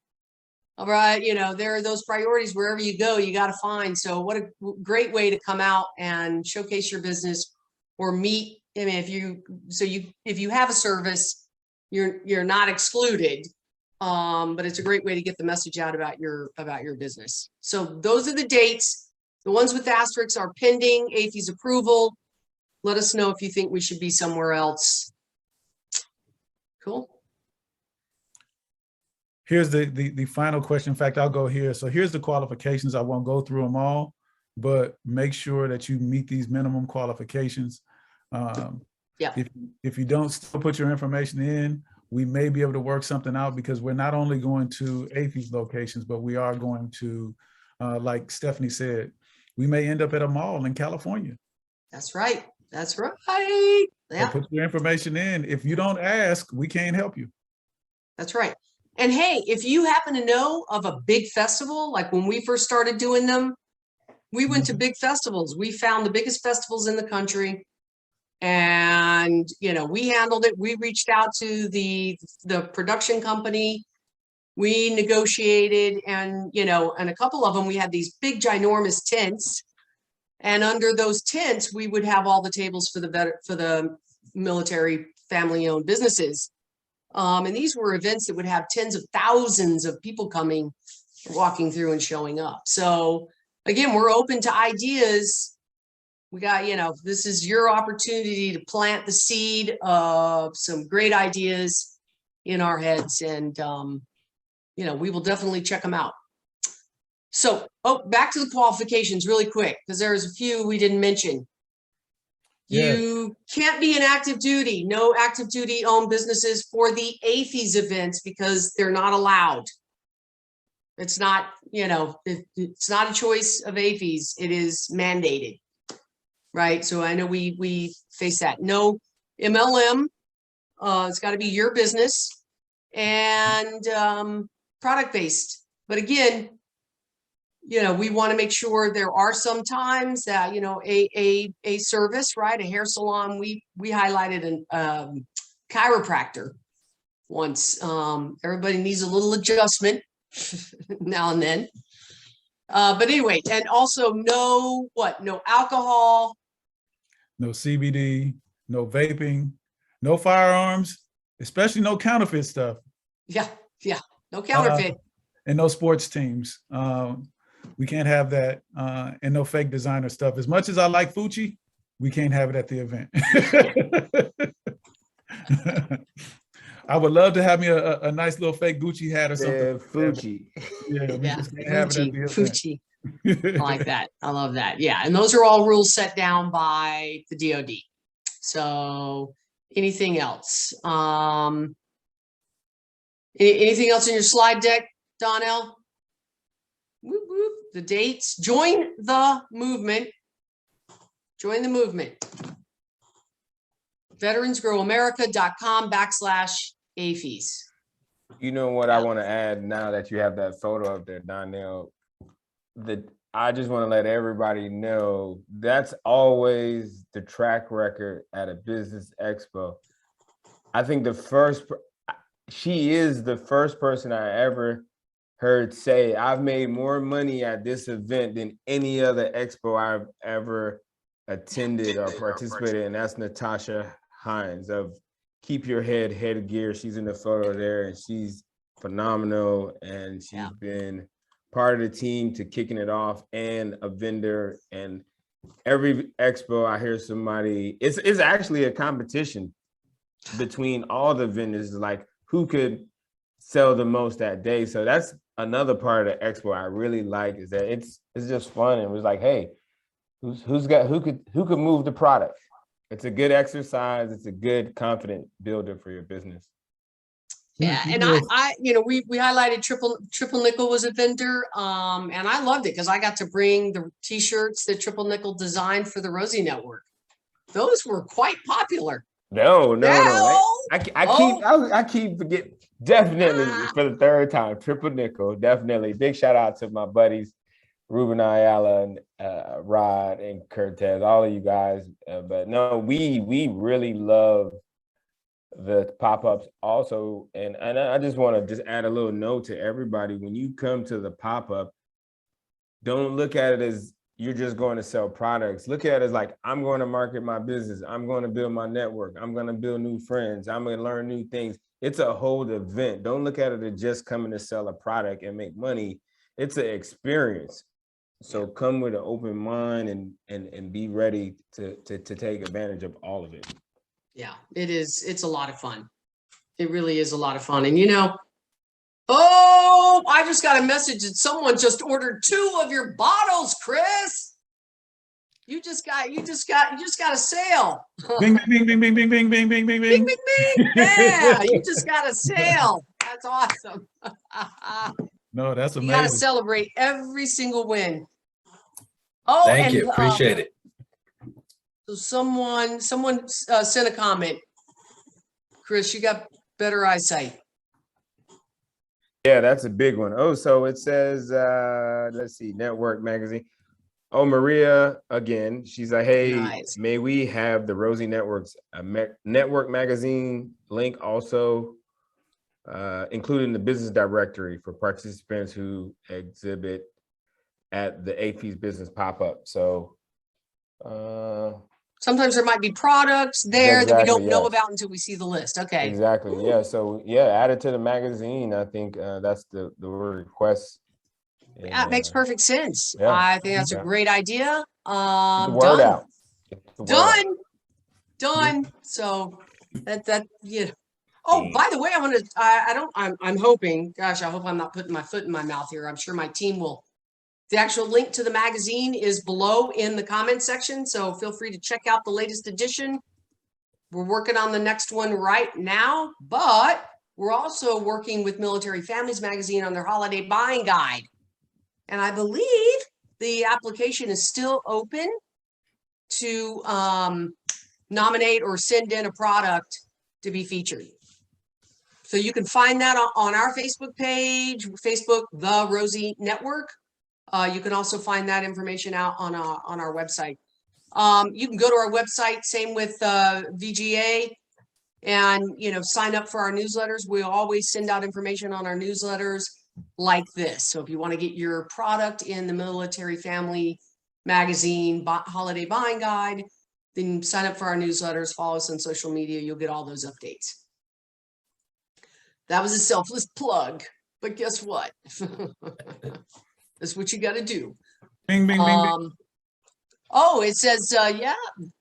Speaker 1: All right, there are those priorities wherever you go, you got to find. So what a great way to come out and showcase your business or meet. I mean, if you have a service, you're not excluded, but it's a great way to get the message out about your business. So those are the dates. The ones with asterisks are pending AAFES approval. Let us know if you think we should be somewhere else. Cool.
Speaker 3: Here's the final question. In fact, I'll go here. So here's the qualifications. I won't go through them all, but make sure that you meet these minimum qualifications.
Speaker 1: Yeah.
Speaker 3: If you don't still put your information in, we may be able to work something out, because we're not only going to AAFES locations, but we are going to, like Stephanie said, we may end up at a mall in California.
Speaker 1: That's right. That's right. Yeah.
Speaker 3: So put your information in. If you don't ask, we can't help you.
Speaker 1: That's right. And hey, if you happen to know of a big festival, like when we first started doing them, we went to big festivals. We found the biggest festivals in the country, and we handled it. We reached out to the production company. We negotiated, and and a couple of them, we had these big ginormous tents, and under those tents we would have all the tables for the military family-owned businesses. And these were events that would have tens of thousands of people coming, walking through and showing up. So again, we're open to ideas. We got, this is your opportunity to plant the seed of some great ideas in our heads, and, we will definitely check them out. So, back to the qualifications really quick, because there's a few we didn't mention. You can't be in active duty, no active duty owned businesses for the AAFES events, because they're not allowed. It's not, it's not a choice of AAFES. It is mandated, right? So I know we face that. No MLM, it's got to be your business, and product-based. But again, we want to make sure there are some times that, a service, right? A hair salon. We highlighted a chiropractor once. Everybody needs a little adjustment now and then. But anyway, and also no alcohol.
Speaker 3: No CBD, no vaping, no firearms, especially no counterfeit stuff.
Speaker 1: Yeah. No counterfeit.
Speaker 3: And no sports teams. We can't have that, and no fake designer stuff. As much as I like Fucci, we can't have it at the event. I would love to have me a nice little fake Gucci hat or something.
Speaker 2: Fucci.
Speaker 3: Yeah, we just can't have it at the event.
Speaker 1: Fucci. I like that. I love that. Yeah, and those are all rules set down by the DoD. So anything else? Anything else in your slide deck, Donnell? Whoop, whoop. The dates. Join the movement. Join the movement. veteransgrowamerica.com/AAFES.
Speaker 2: You know what I want to add now that you have that photo up there, Donnell? I just want to let everybody know that's always the track record at a business expo. I think she is the first person I ever heard say, I've made more money at this event than any other expo I've ever attended or participated, and that's Natasha Hines of Keep Your Headgear. She's in the photo there, and she's phenomenal, and she's been part of the team to kicking it off and a vendor. And every expo I hear somebody, it's actually a competition between all the vendors, like who could sell the most that day. So that's another part of the expo I really like, is that it's just fun. And it was like, hey, who could move the product? It's a good exercise. It's a good confident builder for your business.
Speaker 1: Yeah, and I we highlighted Triple Nickel was a vendor, and I loved it because I got to bring the t-shirts that Triple Nickel designed for the Rosie Network. Those were quite popular.
Speaker 2: No. I keep forgetting. Definitely for the third time, Triple Nickel. Definitely big shout out to my buddies Ruben Ayala and Rod and Cortez, all of you guys. But no, we really love the pop-ups also. And I just want to just add a little note to everybody. When you come to the pop-up, don't look at it as you're just going to sell products. Look at it as like, I'm going to market my business. I'm going to build my network. I'm going to build new friends. I'm going to learn new things. It's a whole event. Don't look at it as just coming to sell a product and make money. It's an experience. So come with an open mind and be ready to take advantage of all of it.
Speaker 1: Yeah, it is. It's a lot of fun. It really is a lot of fun. And oh, I just got a message that someone just ordered 2 of your bottles, Chris. You just got a sale.
Speaker 3: Bing, bing, bing, bing, bing, bing, bing, bing, bing,
Speaker 1: Bing, bing, bing. Yeah, you just got a sale. That's awesome.
Speaker 3: No, that's amazing.
Speaker 1: You got to celebrate every single win. Oh,
Speaker 4: thank you. Appreciate it.
Speaker 1: So someone sent a comment. Chris, you got better eyesight.
Speaker 2: Yeah, that's a big one. Oh, so it says, let's see, Network Magazine. Oh, Maria, again, she's like, hey, nice. May we have the Rosie Network's Network Magazine link also, including the business directory for participants who exhibit at the AAFES business pop-up. So
Speaker 1: sometimes there might be products there that we don't know about until we see the list. Okay.
Speaker 2: Exactly. Yeah. So add it to the magazine. I think that's the request.
Speaker 1: Yeah, it makes perfect sense. Yeah. I think that's a great idea.
Speaker 2: Get the word out.
Speaker 1: Done. So that. Oh, by the way, I'm hoping, gosh, I hope I'm not putting my foot in my mouth here. I'm sure my team will. The actual link to the magazine is below in the comment section. So feel free to check out the latest edition. We're working on the next one right now, but we're also working with Military Families Magazine on their holiday buying guide. And I believe the application is still open to nominate or send in a product to be featured. So you can find that on our Facebook page, The Rosie Network. You can also find that information out on our website. You can go to our website, same with VGA, and sign up for our newsletters. We always send out information on our newsletters like this. So if you want to get your product in the Military Family Magazine holiday buying guide, then sign up for our newsletters, follow us on social media. You'll get all those updates. That was a selfless plug, but guess what? That's what you got to do.
Speaker 3: Bing, bing, bing, bing.
Speaker 1: Oh, it says, yeah.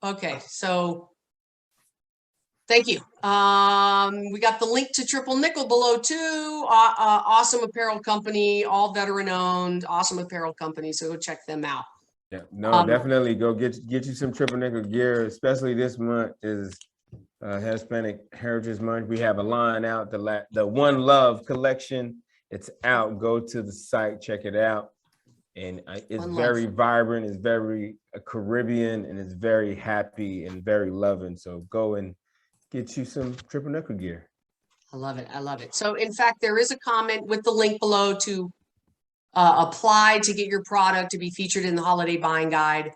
Speaker 1: Okay, so thank you. We got the link to Triple Nickel below too. Awesome apparel company, all veteran owned, awesome apparel company. So go check them out.
Speaker 2: Yeah, no, definitely go get you some Triple Nickel gear, especially this month is Hispanic Heritage Month. We have a line out, the One Love collection. It's out. Go to the site, check it out. And it's very vibrant, it's very Caribbean, and it's very happy and very loving. So go and get you some Triple Nickel gear.
Speaker 1: I love it. I love it. So in fact, there is a comment with the link below to apply to get your product to be featured in the holiday buying guide.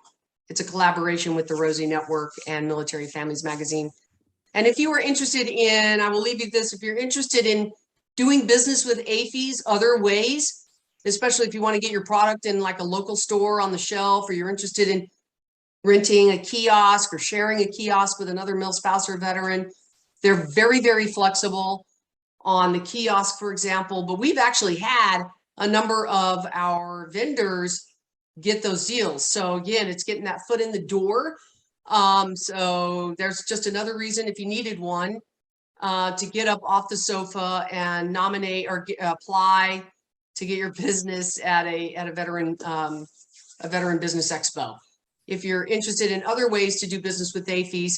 Speaker 1: It's a collaboration with the Rosie Network and Military Families Magazine. And if you are interested in, I will leave you this, if you're interested in doing business with AAFES other ways, especially if you want to get your product in like a local store on the shelf, or you're interested in renting a kiosk or sharing a kiosk with another mill spouse or veteran. They're very, very flexible on the kiosk, for example, but we've actually had a number of our vendors get those deals. So again, it's getting that foot in the door. So there's just another reason if you needed one to get up off the sofa and nominate or apply to get your business at a veteran business expo. If you're interested in other ways to do business with AAFES,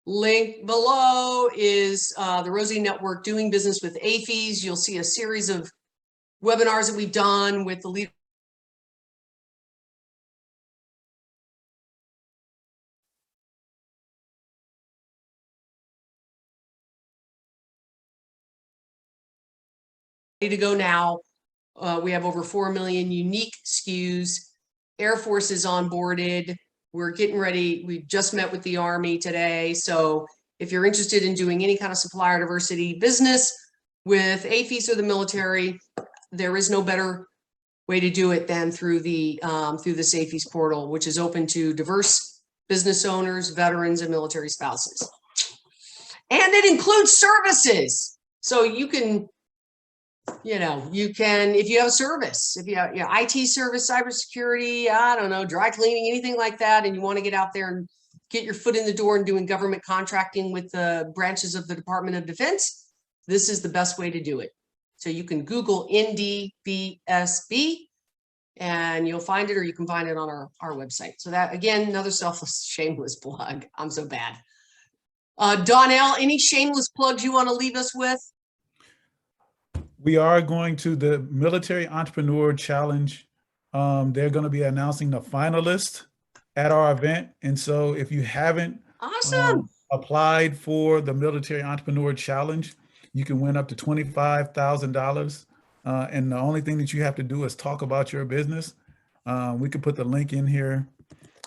Speaker 1: link below is the Rosie Network doing business with AAFES. You'll see a series of webinars that we've done with the leader. To go now. We have over 4 million unique SKUs. Air Force is onboarded. We're getting ready. We just met with the Army today. So if you're interested in doing any kind of supplier diversity business with AAFES or the military, there is no better way to do it than through the AAFES portal, which is open to diverse business owners, veterans, and military spouses. And it includes services. So you can, if you have a service, if you have IT service, cybersecurity, I don't know, dry cleaning, anything like that, and you want to get out there and get your foot in the door and doing government contracting with the branches of the Department of Defense, this is the best way to do it. So you can Google NDBSB and you'll find it, or you can find it on our website. So that, again, another selfless, shameless plug. I'm so bad. Donnell, any shameless plugs you want to leave us with?
Speaker 3: We are going to the Military Entrepreneur Challenge. They're going to be announcing the finalists at our event. And so if you haven't applied for the Military Entrepreneur Challenge, you can win up to $25,000. And the only thing that you have to do is talk about your business. We could put the link in here.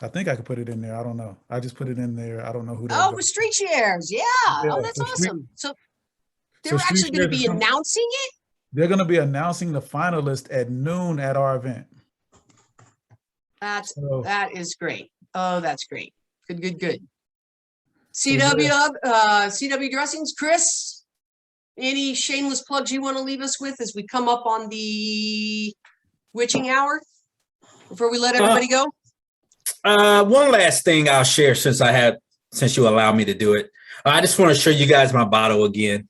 Speaker 3: I think I could put it in there. I don't know. I just put it in there. I don't know who.
Speaker 1: Oh, with Street Shares. Yeah. Oh, that's awesome. So they're actually going to be announcing it?
Speaker 3: They're going to be announcing the finalists at noon at our event.
Speaker 1: That is great. Oh, that's great. Good. CW Dressings, Chris, any shameless plugs you want to leave us with as we come up on the witching hour before we let everybody go?
Speaker 4: One last thing I'll share since you allow me to do it. I just want to show you guys my bottle again.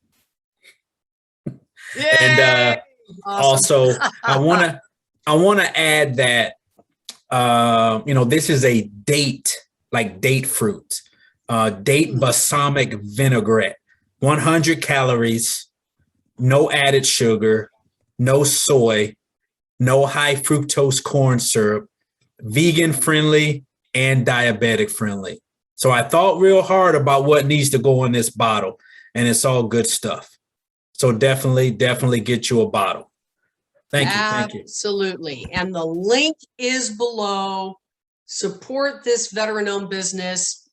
Speaker 1: Yay!
Speaker 4: And
Speaker 1: Awesome.
Speaker 4: also I want to add that this is a date fruit, date balsamic vinaigrette, 100 calories, no added sugar, no soy, no high fructose corn syrup, vegan friendly and diabetic friendly. So I thought real hard about what needs to go in this bottle, and it's all good stuff. So definitely get you a bottle. Thank you.
Speaker 1: Absolutely. And the link is below. Support this veteran-owned business.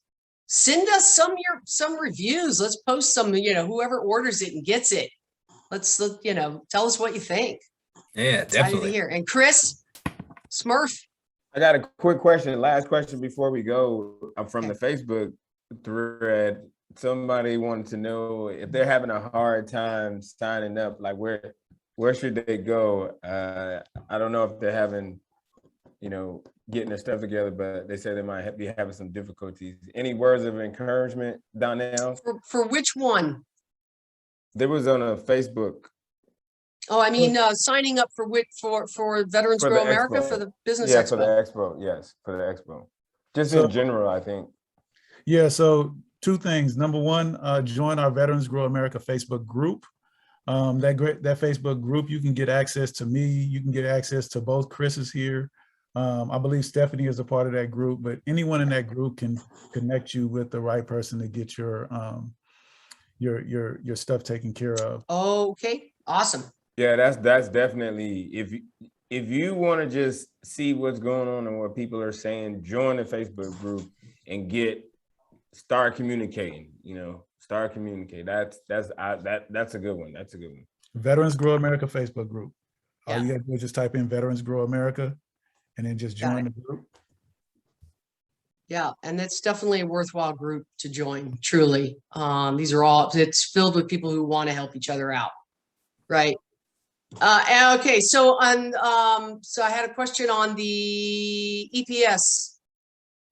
Speaker 1: Send us some reviews. Let's post some, whoever orders it and gets it. Let's tell us what you think.
Speaker 4: Yeah, definitely.
Speaker 1: Here. And Chris, Smurf.
Speaker 2: I got a quick question. Last question before we go. I'm from the Facebook thread. Somebody wanted to know if they're having a hard time signing up, like where should they go? I don't know if they're having, getting their stuff together, but they said they might be having some difficulties. Any words of encouragement, Donnell?
Speaker 1: For which one?
Speaker 2: There was on a Facebook.
Speaker 1: Oh, I mean, signing up for Veterans Grow America for the business expo.
Speaker 2: Yeah, for the expo. Yes, for the expo. Just in general, I think.
Speaker 3: Yeah. So 2 things. Number 1, join our Veterans Grow America Facebook group. That Facebook group, you can get access to me. You can get access to both Chris's here. I believe Stephanie is a part of that group, but anyone in that group can connect you with the right person to get your stuff taken care of.
Speaker 1: Okay, awesome.
Speaker 2: Yeah, that's definitely, if you want to just see what's going on and what people are saying, join the Facebook group and start communicating. Start communicating. That's a good one. That's a good one.
Speaker 3: Veterans Grow America Facebook group. All you got to do is just type in Veterans Grow America and then just join the group.
Speaker 1: Yeah, and it's definitely a worthwhile group to join, truly. It's filled with people who want to help each other out, right? Okay, so I had a question on the EPS.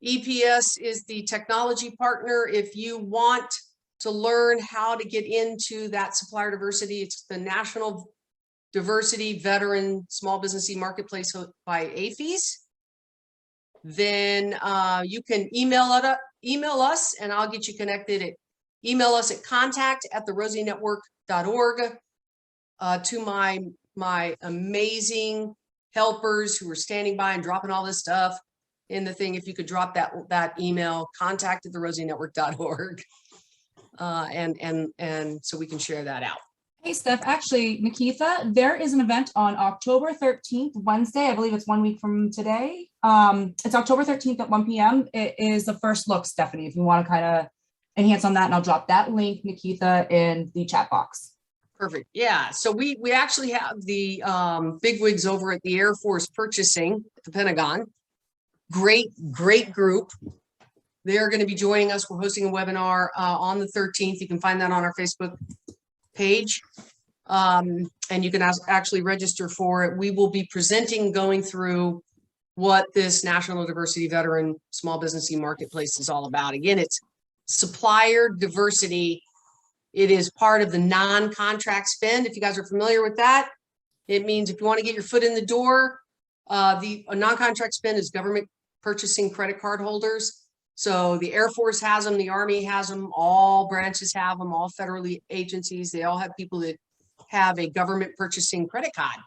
Speaker 1: EPS is the technology partner. If you want to learn how to get into that supplier diversity, it's the National Diversity Veteran Small Business Marketplace by AAFES. Then you can email us and I'll get you connected. Email us at contact@rosienetwork.org to my amazing helpers who are standing by and dropping all this stuff in the thing. If you could drop that email, contact@rosienetwork.org, and so we can share that out.
Speaker 5: Hey, Steph, actually, Nikita, there is an event on October 13th, Wednesday. I believe it's 1 week from today. It's October 13th at 1 p.m. It is the first look, Stephanie, if you want to kind of enhance on that, and I'll drop that link, Nikita, in the chat box.
Speaker 1: Perfect. Yeah. So we actually have the bigwigs over at the Air Force Purchasing at the Pentagon. Great group. They're going to be joining us. We're hosting a webinar on the 13th. You can find that on our Facebook page, and you can actually register for it. We will be presenting, going through what this National Diversity Veteran Small Business Marketplace is all about. Again, it's supplier diversity. It is part of the non-contract spend. If you guys are familiar with that, it means if you want to get your foot in the door, a non-contract spend is government purchasing credit card holders. So the Air Force has them, the Army has them, all branches have them, all federal agencies. They all have people that have a government purchasing credit card,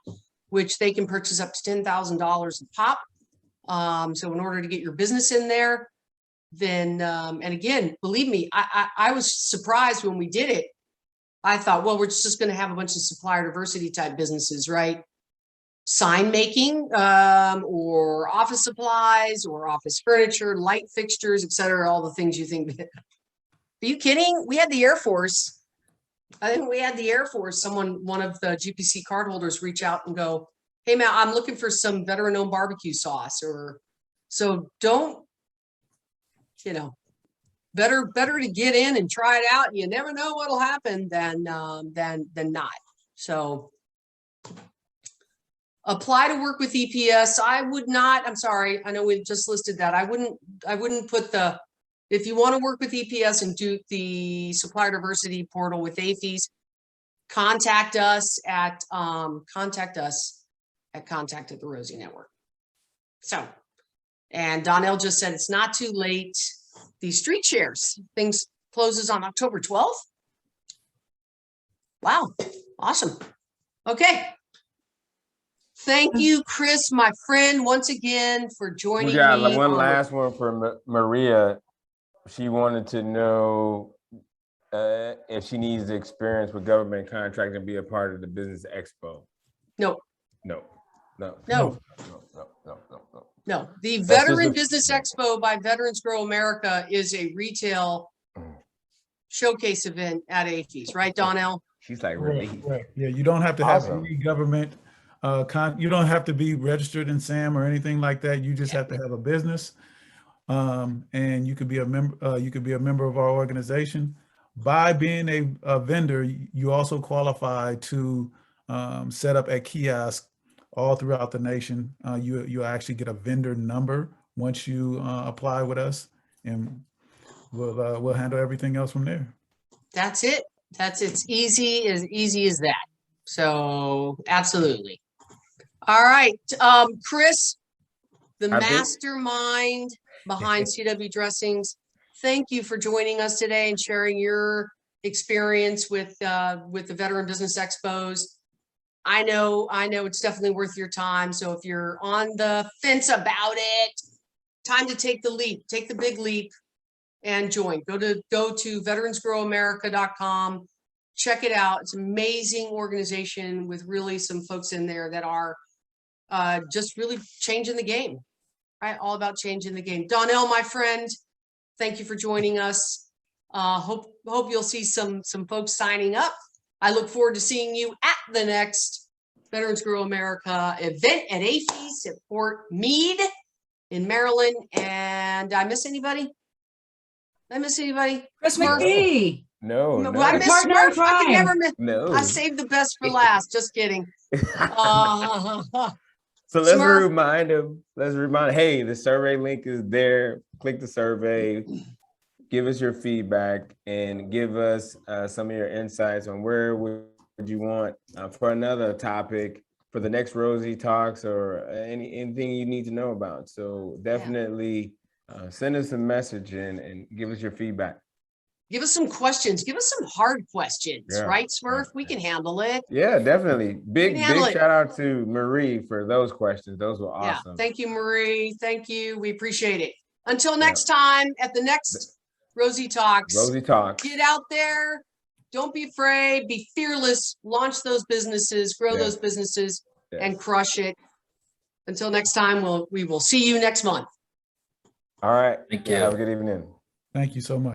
Speaker 1: which they can purchase up to $10,000 a pop. So in order to get your business in there, then, and again, believe me, I was surprised when we did it. I thought, well, we're just going to have a bunch of supplier diversity type businesses, right? Sign making, or office supplies, or office furniture, light fixtures, etc. All the things you think. Are you kidding? We had the Air Force. I think we had the Air Force. One of the GPC cardholders reach out and go, "Hey, man, I'm looking for some veteran-owned barbecue sauce." Or so don't, better to get in and try it out. You never know what'll happen than not. So apply to work with EPS. I would not, I'm sorry, I know we just listed that. I wouldn't put if you want to work with EPS and do the supplier diversity portal with AAFES, contact us at contact at the Rosie Network. So, and Donnell just said it's not too late. The street shares things closes on October 12th. Wow, awesome. Okay. Thank you, Chris, my friend, once again for joining me.
Speaker 2: We got one last one for Maria. She wanted to know if she needs the experience with government contract and be a part of the Business Expo.
Speaker 1: No.
Speaker 2: No.
Speaker 1: The Veteran Business Expo by Veterans Grow America is a retail showcase event at AAFES, right, Donnell?
Speaker 2: She's like, really?
Speaker 3: Right. Yeah, you don't have to have any government. You don't have to be registered in SAM or anything like that. You just have to have a business, and you could be a member. You could be a member of our organization. By being a vendor, you also qualify to set up a kiosk all throughout the nation. You actually get a vendor number once you apply with us, and we'll handle everything else from there.
Speaker 1: That's it. It's easy as that. So absolutely. All right, Chris, the mastermind behind CW Dressings. Thank you for joining us today and sharing your experience with the Veteran Business Expos. I know it's definitely worth your time. So if you're on the fence about it, time to take the leap, take the big leap and join. Go to veteransgrowamerica.com. Check it out. It's an amazing organization with really some folks in there that are just really changing the game, right? All about changing the game. Donnell, my friend, thank you for joining us. Hope you'll see some folks signing up. I look forward to seeing you at the next Veterans Grow America event at AAFES at Fort Meade. in Maryland. And did I miss anybody? Did I miss anybody?
Speaker 5: Chris
Speaker 1: Smurf?
Speaker 5: McPhee.
Speaker 2: No,
Speaker 1: Well, I
Speaker 2: no,
Speaker 1: miss
Speaker 5: partner in
Speaker 1: Smurf. I could
Speaker 5: crime.
Speaker 1: never miss.
Speaker 2: no.
Speaker 1: I saved the best for last. Just kidding.
Speaker 2: So let's
Speaker 1: Smurf.
Speaker 2: remind them, hey, the survey link is there. Click the survey, give us your feedback, and give us some of your insights on where would you want for another topic for the next Rosie Talks, or anything you need to know about. So definitely send us a message and give us your feedback.
Speaker 1: Give us some questions. Give us some hard questions,
Speaker 2: Yeah.
Speaker 1: right, Smurf? We can handle it.
Speaker 2: Yeah, definitely. Big
Speaker 1: handle it.
Speaker 2: shout out to Marie for those questions. Those were
Speaker 1: Yeah.
Speaker 2: awesome.
Speaker 1: Thank you, Marie. Thank you. We appreciate it. Until next time, at the next Rosie Talks.
Speaker 2: Rosie Talks.
Speaker 1: Get out there. Don't be afraid. Be fearless. Launch those businesses. Grow those businesses and crush it. Until next time, we will see you next month.
Speaker 2: All right.
Speaker 4: Thank you.
Speaker 2: Have a good evening.
Speaker 3: Thank you so much.